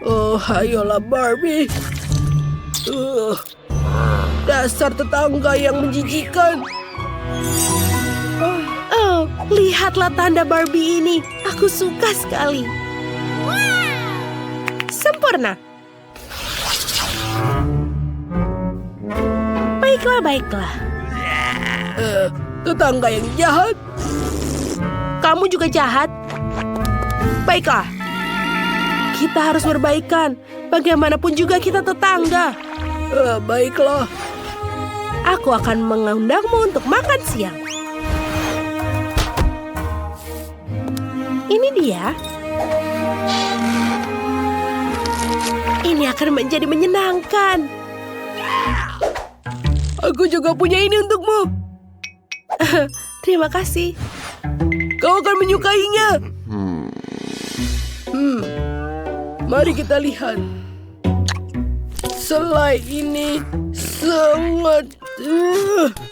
Oh, ayolah Barbie. Dasar tetangga yang menjijikan. Oh, lihatlah tanda Barbie ini. Aku suka sekali. Sempurna. Baiklah, baiklah. Tetangga yang jahat. Kamu juga jahat. Baiklah. Kita harus berbaikan. Bagaimanapun juga kita tetangga. Baiklah. Aku akan mengundangmu untuk makan siang. Ini dia. Ini akan menjadi menyenangkan. Aku juga punya ini untukmu. Terima kasih. Kau akan menyukainya. Mari kita lihat. Selai ini sangat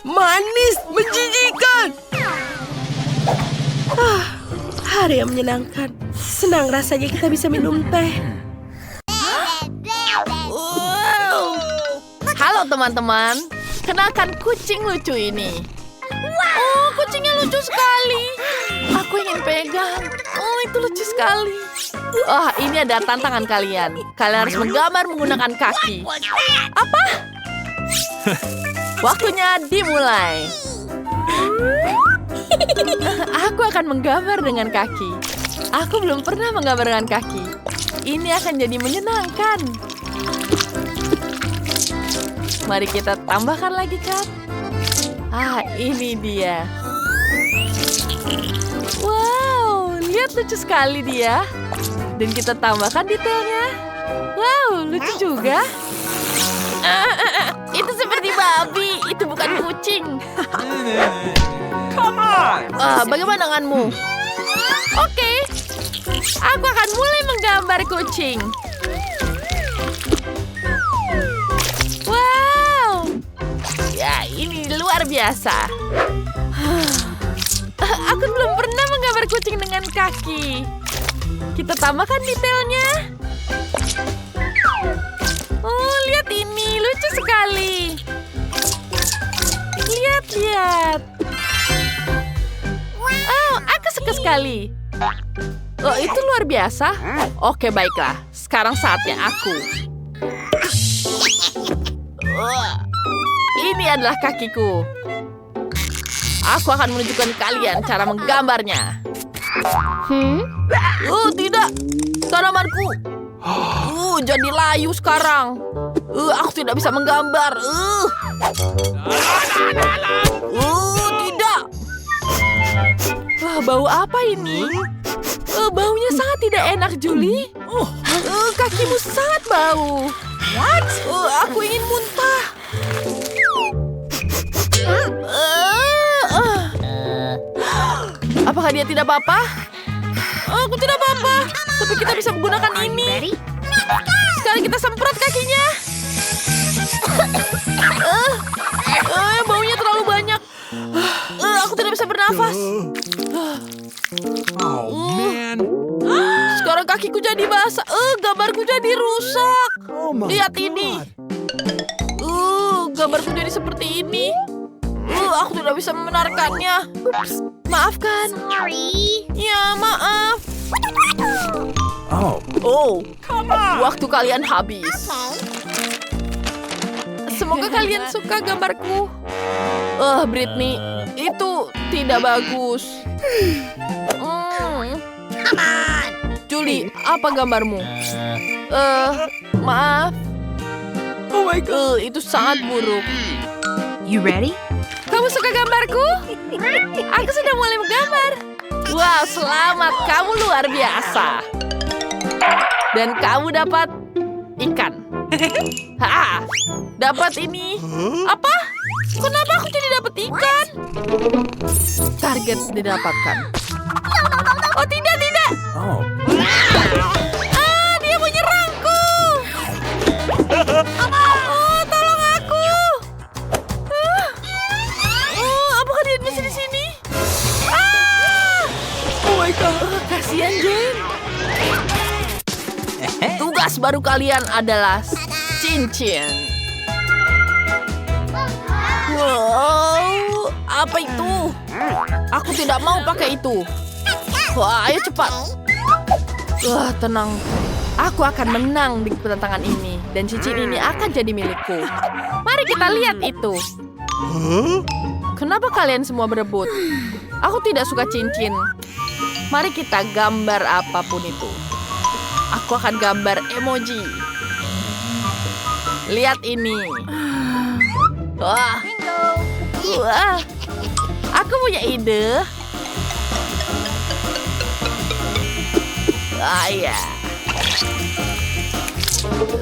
manis, menjijikan. Hari yang menyenangkan. Senang rasanya kita bisa minum teh. Halo teman-teman, kenalkan kucing lucu ini. Oh, kucingnya lucu sekali. Aku ingin pegang. Oh, itu lucu sekali. Wah, ini ada tantangan kalian. Kalian harus menggambar menggunakan kaki. Apa? Waktunya dimulai. Aku akan menggambar dengan kaki. Aku belum pernah menggambar dengan kaki. Ini akan jadi menyenangkan. Mari kita tambahkan lagi, Kat. Ini dia. Wow, lihat lucu sekali dia. Dan kita tambahkan detailnya. Wow, lucu juga. Itu seperti babi, itu bukan kucing. Come on! Bagaimana denganmu? Oke, aku akan mulai menggambar kucing. Wow, ya ini luar biasa. Aku belum pernah menggambar kucing dengan kaki. Kita tambahkan detailnya. Oh, lihat ini, lucu sekali. Lihat. Oh, aku suka sekali. Oh, itu luar biasa. Oke, baiklah. Sekarang saatnya aku. Ini adalah kakiku. Aku akan menunjukkan kalian cara menggambarnya. Tidak. Tanamanku. Jadi layu sekarang. Aku tidak bisa menggambar. Tidak. Bau apa ini? Baunya sangat tidak enak, Julie. Kakimu sangat bau. What? Aku ingin muntah. Apakah dia tidak apa-apa? Aku tidak apa-apa. Tapi kita bisa menggunakan ini. Sekarang kita semprot kakinya. Baunya terlalu banyak. Aku tidak bisa bernafas. Oh, man. Sekarang kakiku jadi basah. Gambarku jadi rusak. Lihat ini. Gambarku jadi seperti ini. Aku tidak bisa membenarkannya. Maafkan. Sorry. Ya, maaf. Oh, come on! Waktu kalian habis. Semoga kalian suka gambarku. Britney, itu tidak bagus. Julie, apa gambarmu? Maaf. Oh my God, itu sangat buruk. You ready? Kamu suka gambarku? Aku sudah mulai menggambar. Wow, selamat. Kamu luar biasa. Dan kamu dapat ikan. Dapat ini. Apa? Kenapa aku jadi dapat ikan? Target didapatkan. Oh, tidak. Oh. Dia menyerangku. Tolong aku. Apakah dia masih di sini? Oh my God. kasihan, Jane. Tugas baru kalian adalah cincin. Wow, apa itu? Aku tidak mau pakai itu. Wah, ayo cepat. Wah, tenang. Aku akan menang di pertentangan ini. Dan cincin ini akan jadi milikku. Mari kita lihat itu. Kenapa kalian semua berebut? Aku tidak suka cincin. Mari kita gambar apapun itu. Aku akan gambar emoji. Lihat ini. Wah. Wah. Aku punya ide. Ah ya.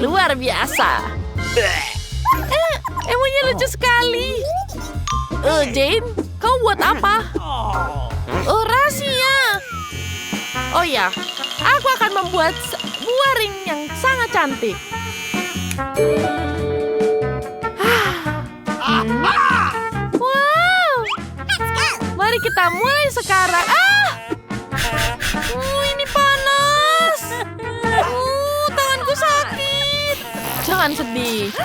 Luar biasa. Emoji lucu sekali. Jane, kau buat apa? Rahasia. Oh ya, aku akan membuat buah ring yang sangat cantik. Wow. Mari kita mulai sekarang. Ini panas. Tanganku sakit. Jangan sedih.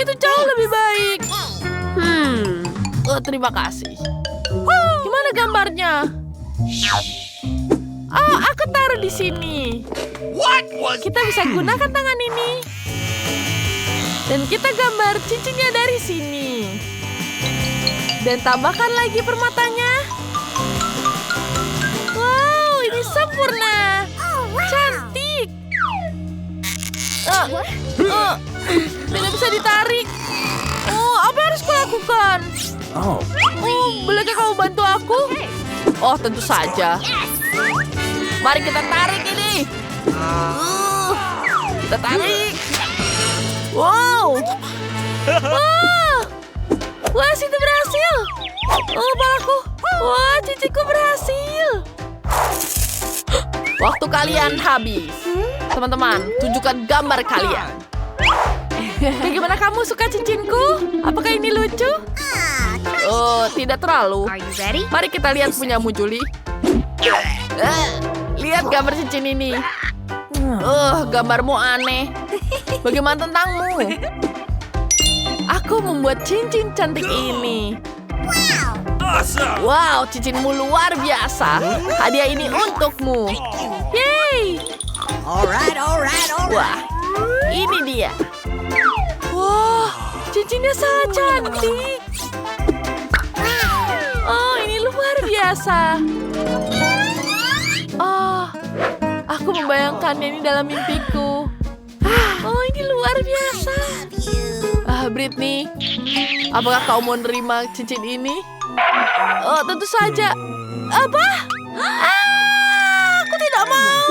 Itu jauh lebih baik. Terima kasih. Gimana gambarnya? Aku taruh di sini. Kita bisa gunakan tangan ini. Dan kita gambar cincinnya dari sini. Dan tambahkan lagi permatanya. Wow, ini sempurna. Cantik. Tidak bisa ditarik. Apa yang harus kulakukan? Bolehkah kamu bantu aku? Oh, tentu saja. Mari kita tarik ini. Kita tarik. Wow. Wah, situ berhasil. Kepalaku. Wah, ciciku berhasil. Waktu kalian habis. Teman-teman, tunjukkan gambar kalian. Bagaimana kamu suka cincinku? Apakah ini lucu? Tidak terlalu. Mari kita lihat punyamu, Julie. Lihat gambar cincin ini. Gambarmu aneh. Bagaimana tentangmu? Aku membuat cincin cantik ini. Wow, cincinmu luar biasa. Hadiah ini untukmu. Yeay. Wah, ini dia. Wah, cincinnya sangat cantik. Ini luar biasa. Aku membayangkannya ini dalam mimpiku. Ini luar biasa. Britney, apakah kau mau menerima cincin ini? Tentu saja. Apa? Aku tidak mau.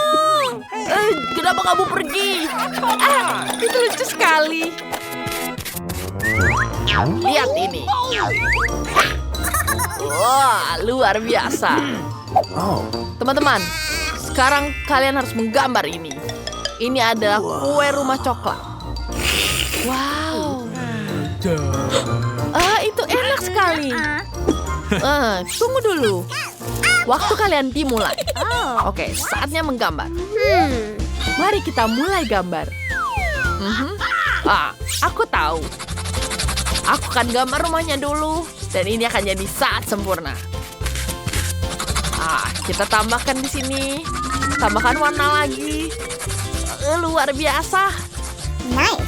Kenapa kamu pergi? Itu lucu sekali. Lihat ini. Wah, luar biasa. Teman-teman, sekarang kalian harus menggambar ini. Ini adalah kue rumah coklat. Wow. Itu enak sekali. Tunggu dulu. Waktu kalian dimulai. Oke, saatnya menggambar. Mari kita mulai gambar. Aku tahu. Aku akan gambar rumahnya dulu. Dan ini akan jadi saat sempurna. Kita tambahkan di sini. Tambahkan warna lagi. Luar biasa. Nice.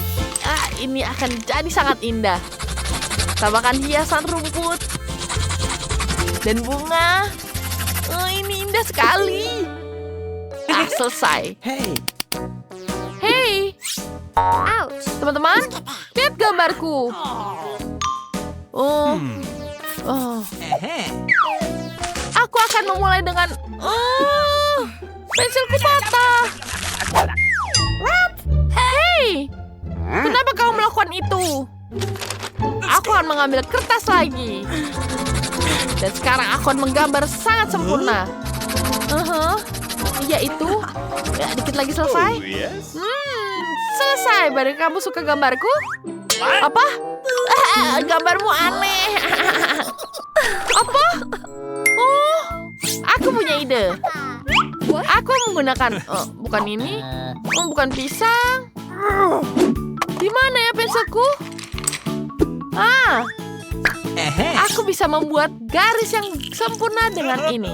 Ini akan jadi sangat indah. Tambahkan hiasan rumput. Dan bunga. Ini indah sekali. Selesai. Hey. Teman-teman, lihat gambarku. Aku akan memulai dengan pensilku patah. Hey, kenapa kau melakukan itu? Aku akan mengambil kertas lagi. Dan sekarang aku akan menggambar sangat sempurna. Iya itu. Dikit lagi selesai. Selesai. Baru kamu suka gambarku? Apa? Gambarmu aneh. Apa? Aku punya ide. Aku menggunakan bukan ini. Bukan pisang. Di mana ya pensilku? Aku bisa membuat garis yang sempurna dengan ini.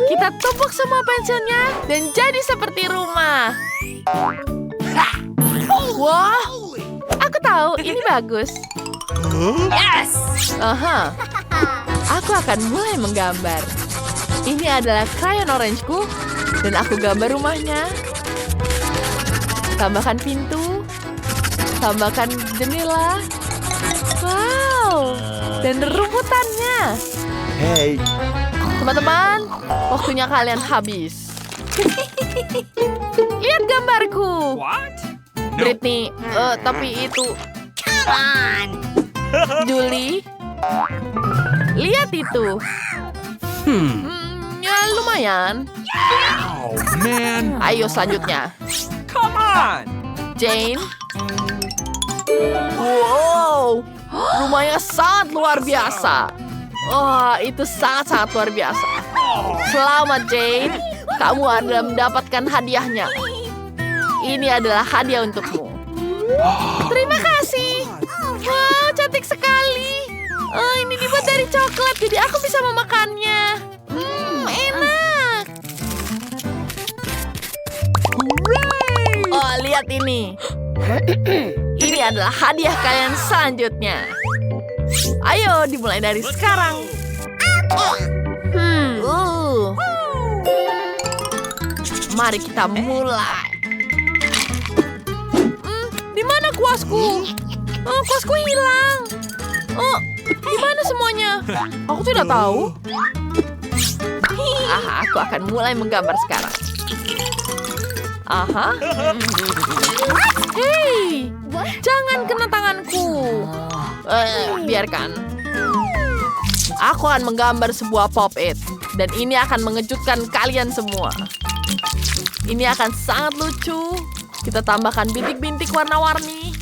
Kita tumpuk semua pensilnya dan jadi seperti rumah. Wah, aku tahu ini bagus. Yes. Aku akan mulai menggambar. Ini adalah krayon orangeku dan aku gambar rumahnya. Tambahkan pintu, tambahkan jendela. Wow, dan rumputannya. Hey. Teman-teman, waktunya kalian habis. Lihat gambarku. What? Britney, tapi itu... Julie, lihat itu. Ya lumayan. Oh, man. Ayo selanjutnya. Come on. Jane. Wow, rumahnya sangat luar biasa. Wah, itu sangat-sangat luar biasa. Selamat Jane, kamu adalah mendapatkan hadiahnya. Ini adalah hadiah untukmu. Terima kasih. Wow, cantik sekali. Ini dibuat dari coklat, jadi aku bisa memakannya. Enak. Oh, lihat ini. Ini adalah hadiah kalian selanjutnya. Ayo, dimulai dari sekarang. Mari kita mulai. Di mana kuasku? Kuasku hilang. Di mana semuanya? Aku tidak tahu. Aku akan mulai menggambar sekarang. Hei, jangan kena tanganku. Biarkan. Aku akan menggambar sebuah pop-it. Dan ini akan mengejutkan kalian semua. Ini akan sangat lucu. Kita tambahkan bintik-bintik warna-warni.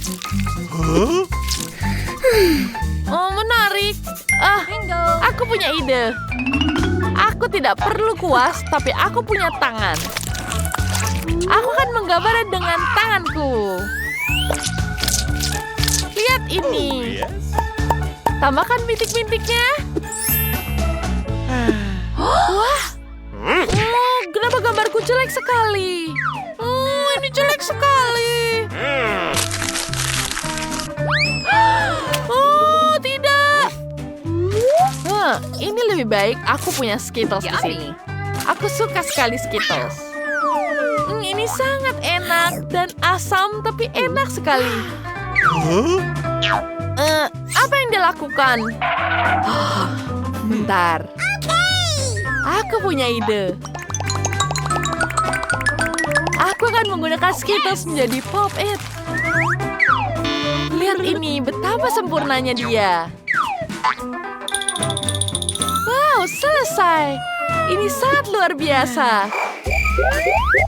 Oh, menarik. Aku punya ide. Aku tidak perlu kuas, tapi aku punya tangan. Aku akan menggambar dengan tanganku. Lihat ini. Tambahkan bintik-bintiknya. Wah. Kenapa gambarku jelek sekali? Ini jelek sekali. Oh, tidak. Ini lebih baik aku punya Skittles di sini. Aku suka sekali Skittles. Ini sangat enak dan asam, tapi enak sekali. Apa yang dia lakukan? Bentar. Aku punya ide. Aku akan menggunakan Skittles menjadi pop-it. Lihat ini, betapa sempurnanya dia. Wow, selesai. Ini sangat luar biasa.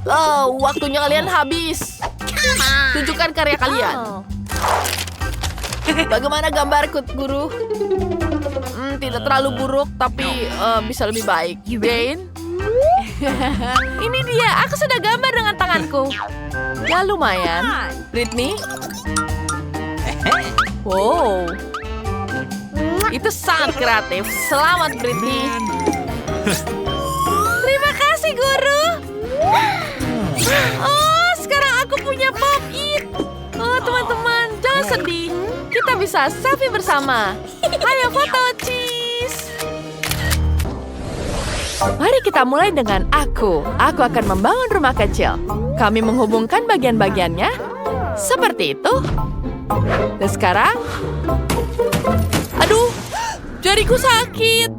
Oh, waktunya kalian habis. Tunjukkan karya kalian. Bagaimana gambarku, guru? Tidak terlalu buruk, tapi bisa lebih baik. Jane? Ini dia, aku sudah gambar dengan tanganku. Ya lumayan. Britney? Wow. Itu sangat kreatif. Selamat, Britney. Terima kasih, guru. Oh, sekarang aku punya pop-it. Oh, teman-teman, jangan sedih. Kita bisa selfie bersama. Ayo foto, cheese. Mari kita mulai dengan aku. Aku akan membangun rumah kecil. Kami menghubungkan bagian-bagiannya. Seperti itu. Dan sekarang... Aduh, jariku sakit.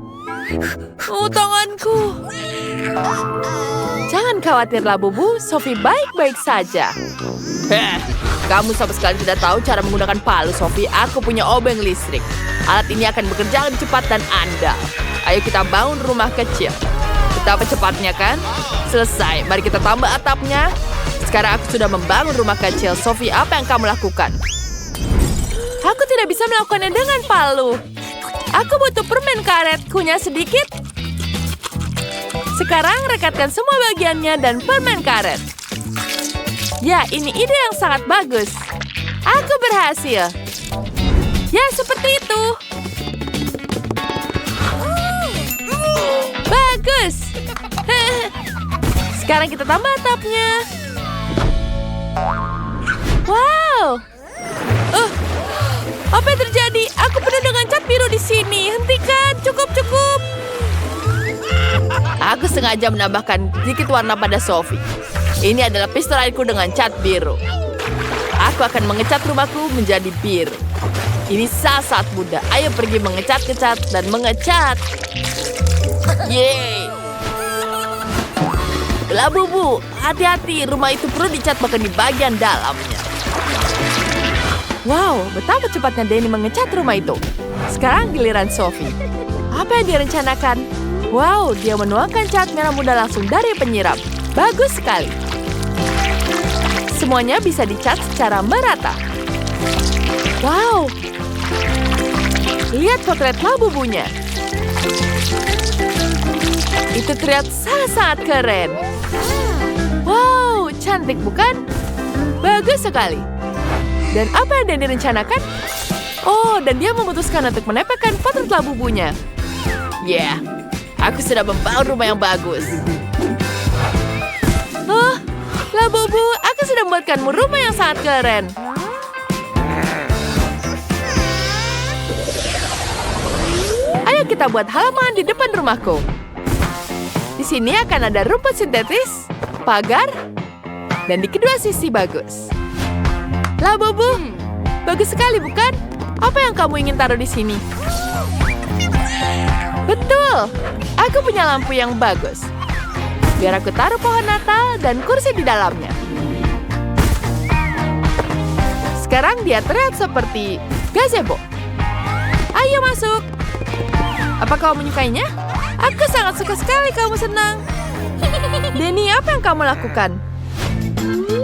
Oh, tanganku. Jangan khawatirlah, Bubu. Sophie baik-baik saja. Kamu sama sekali tidak tahu cara menggunakan palu, Sophie. Aku punya obeng listrik. Alat ini akan bekerja lebih cepat dan andal. Ayo kita bangun rumah kecil. Betapa cepatnya kan? Selesai. Mari kita tambah atapnya. Sekarang aku sudah membangun rumah kecil. Sophie, apa yang kamu lakukan? Aku tidak bisa melakukannya dengan palu. Aku butuh permen karet, kunyah sedikit. Sekarang rekatkan semua bagiannya dan permen karet. Ya, ini ide yang sangat bagus. Aku berhasil. Ya, seperti itu. Bagus. Sekarang kita tambah atapnya. Wow. Apa yang terjadi? Aku penuh dengan cat biru di sini. Hentikan, cukup. Aku sengaja menambahkan sedikit warna pada Sophie. Ini adalah pistol airku dengan cat biru. Aku akan mengecat rumahku menjadi biru. Ini sangat mudah. Ayo pergi mengecat-kecat dan mengecat. Yeay. Labubu, hati-hati. Rumah itu perlu dicat bahkan di bagian dalamnya. Wow, betapa cepatnya Danny mengecat rumah itu. Sekarang giliran Sophie. Apa yang direncanakan? Wow, dia menuangkan cat merah muda langsung dari penyiram. Bagus sekali. Semuanya bisa dicat secara merata. Wow. Lihat potret Labubunya. Itu terlihat sangat keren. Wow, cantik bukan? Bagus sekali. Dan apa yang Danny rencanakan? Oh, dan dia memutuskan untuk menempelkan potret Labubunya. Yeah, aku sudah membangun rumah yang bagus. Oh, Labubu, aku sudah membuatkanmu rumah yang sangat keren. Ayo kita buat halaman di depan rumahku. Di sini akan ada rumput sintetis, pagar, dan di kedua sisi bagus. Labubu, bagus sekali bukan? Apa yang kamu ingin taruh di sini? Betul, aku punya lampu yang bagus. Biar aku taruh pohon Natal dan kursi di dalamnya. Sekarang dia terlihat seperti gazebo. Ayo masuk. Apa kau menyukainya? Aku sangat suka sekali kamu senang. Danny, apa yang kamu lakukan?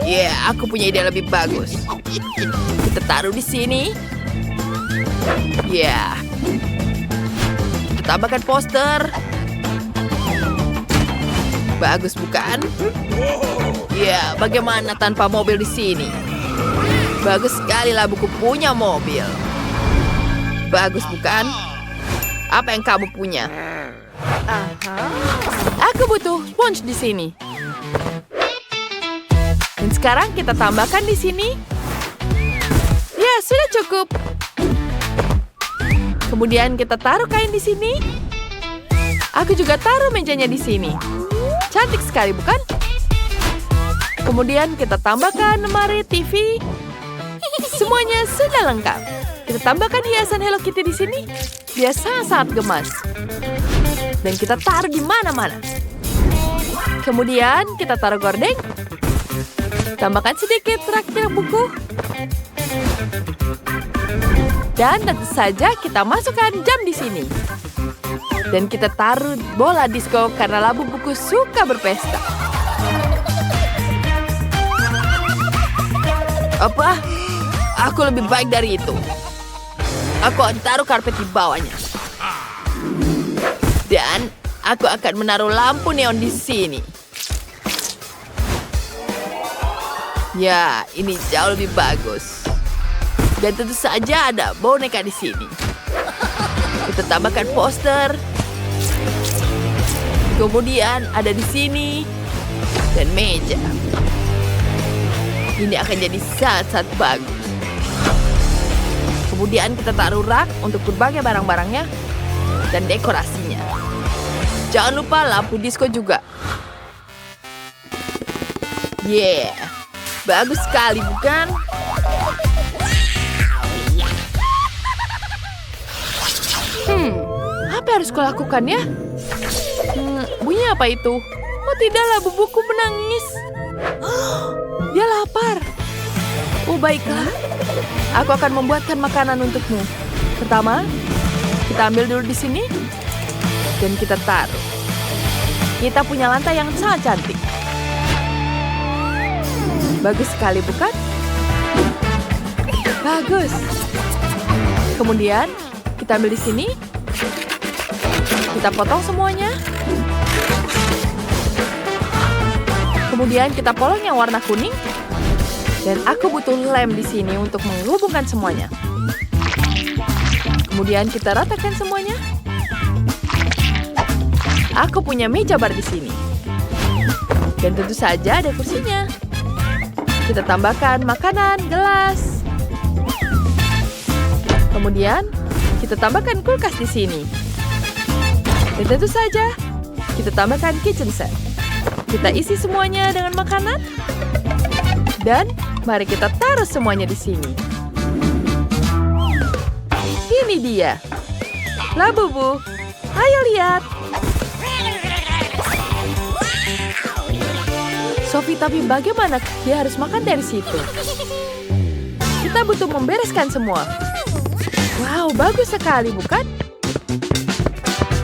Ya, aku punya ide lebih bagus. Kita taruh di sini. Ya. Kita tambahkan poster. Bagus bukan? Ya, bagaimana tanpa mobil di sini? Bagus sekali lah, buku punya mobil. Bagus bukan? Apa yang kamu punya? Aku butuh sponge di sini. Dan sekarang kita tambahkan di sini. Ya, sudah cukup. Kemudian kita taruh kain di sini. Aku juga taruh mejanya di sini. Cantik sekali, bukan? Kemudian kita tambahkan lemari TV. Semuanya sudah lengkap. Kita tambahkan hiasan Hello Kitty di sini. Dia sangat gemas. Dan kita taruh di mana-mana. Kemudian kita taruh gorden. Tambahkan sedikit rak-rak buku. Dan tentu saja kita masukkan jam di sini. Dan kita taruh bola disco karena Labu Buku suka berpesta. Apa? Aku lebih baik dari itu. Aku akan taruh karpet di bawahnya. Dan aku akan menaruh lampu neon di sini. Ya, ini jauh lebih bagus. Dan tentu saja ada boneka di sini. Kita tambahkan poster. Kemudian ada di sini. Dan meja. Ini akan jadi sangat bagus. Kemudian kita taruh rak untuk berbagai barang-barangnya. Dan dekorasinya. Jangan lupa lampu disco juga. Yeah. Bagus sekali, bukan? Apa yang harus kau lakukan ya? Bunyi apa itu? Oh tidak, Labu Buku menangis. Dia lapar. Oh baiklah. Aku akan membuatkan makanan untukmu. Pertama, kita ambil dulu di sini. Dan kita taruh. Kita punya lantai yang sangat cantik. Bagus sekali, bukan? Bagus. Kemudian, kita ambil di sini. Kita potong semuanya. Kemudian kita polong yang warna kuning. Dan aku butuh lem di sini untuk menghubungkan semuanya. Kemudian kita ratakan semuanya. Aku punya meja bar di sini. Dan tentu saja ada kursinya. Kita tambahkan makanan, gelas. Kemudian kita tambahkan kulkas di sini. Dan tentu saja kita tambahkan kitchen set. Kita isi semuanya dengan makanan. Dan mari kita taruh semuanya di sini. Ini dia. Labubu, ayo lihat. Sophie, tapi bagaimana dia harus makan dari situ? Kita butuh membereskan semua. Wow, bagus sekali, bukan?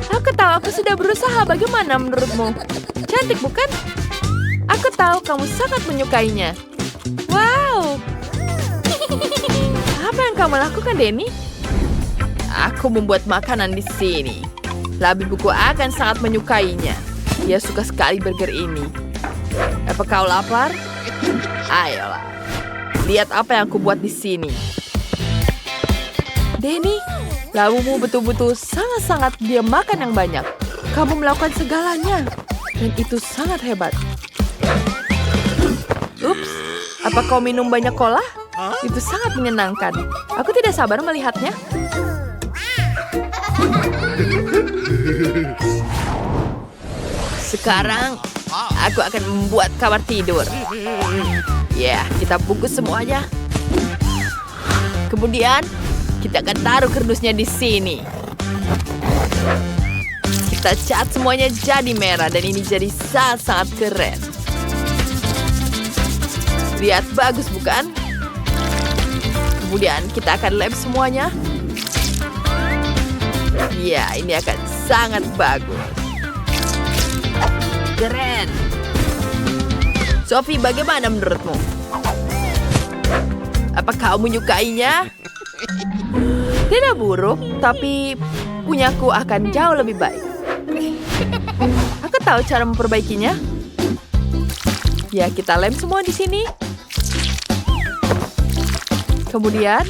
Aku tahu aku sudah berusaha. Bagaimana menurutmu? Cantik, bukan? Aku tahu kamu sangat menyukainya. Wow. Apa yang kamu lakukan, Denny? Aku membuat makanan di sini. Labubuku akan sangat menyukainya. Dia suka sekali burger ini. Apa kau lapar? Ayolah. Lihat apa yang aku buat di sini. Denny, labumu betul-betul sangat-sangat dia makan yang banyak. Kamu melakukan segalanya. Dan itu sangat hebat. Ups, apa kau minum banyak cola? Itu sangat menyenangkan. Aku tidak sabar melihatnya. Sekarang, aku akan membuat kamar tidur. Ya, kita bungkus semuanya. Kemudian, kita akan taruh kardusnya di sini. Kita cat semuanya jadi merah dan ini jadi sangat-sangat keren. Lihat, bagus bukan? Kemudian kita akan lem semuanya. Ya, ini akan sangat bagus. Keren. Sophie, bagaimana menurutmu? Apa kau menyukainya? Tidak buruk, tapi punyaku akan jauh lebih baik. Aku tahu cara memperbaikinya. Ya, kita lem semua di sini. Kemudian,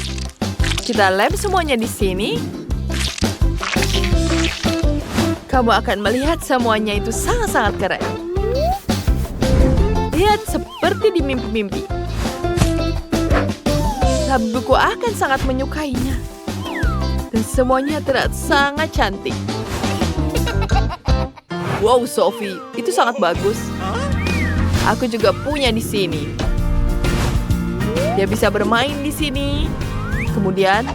kita lem semuanya di sini. Kamu akan melihat semuanya itu sangat-sangat keren. Lihat seperti di mimpi-mimpi. Labubuku akan sangat menyukainya. Dan semuanya terlihat sangat cantik. Wow, Sophie, itu sangat bagus. Aku juga punya di sini. Dia bisa bermain di sini. Kemudian,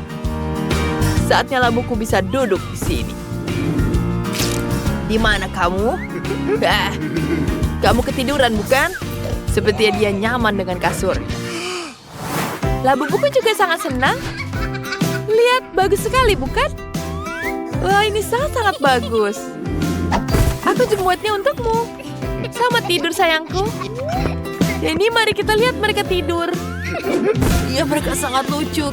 saatnya labuku bisa duduk di sini. Di mana kamu? Kamu ketiduran, bukan? Sepertinya dia nyaman dengan kasur. Labubuku juga sangat senang. Lihat, bagus sekali, bukan? Wah, ini sangat-sangat bagus. Aku membuatnya untukmu. Selamat tidur, sayangku. Ini mari kita lihat mereka tidur. Ya, mereka sangat lucu.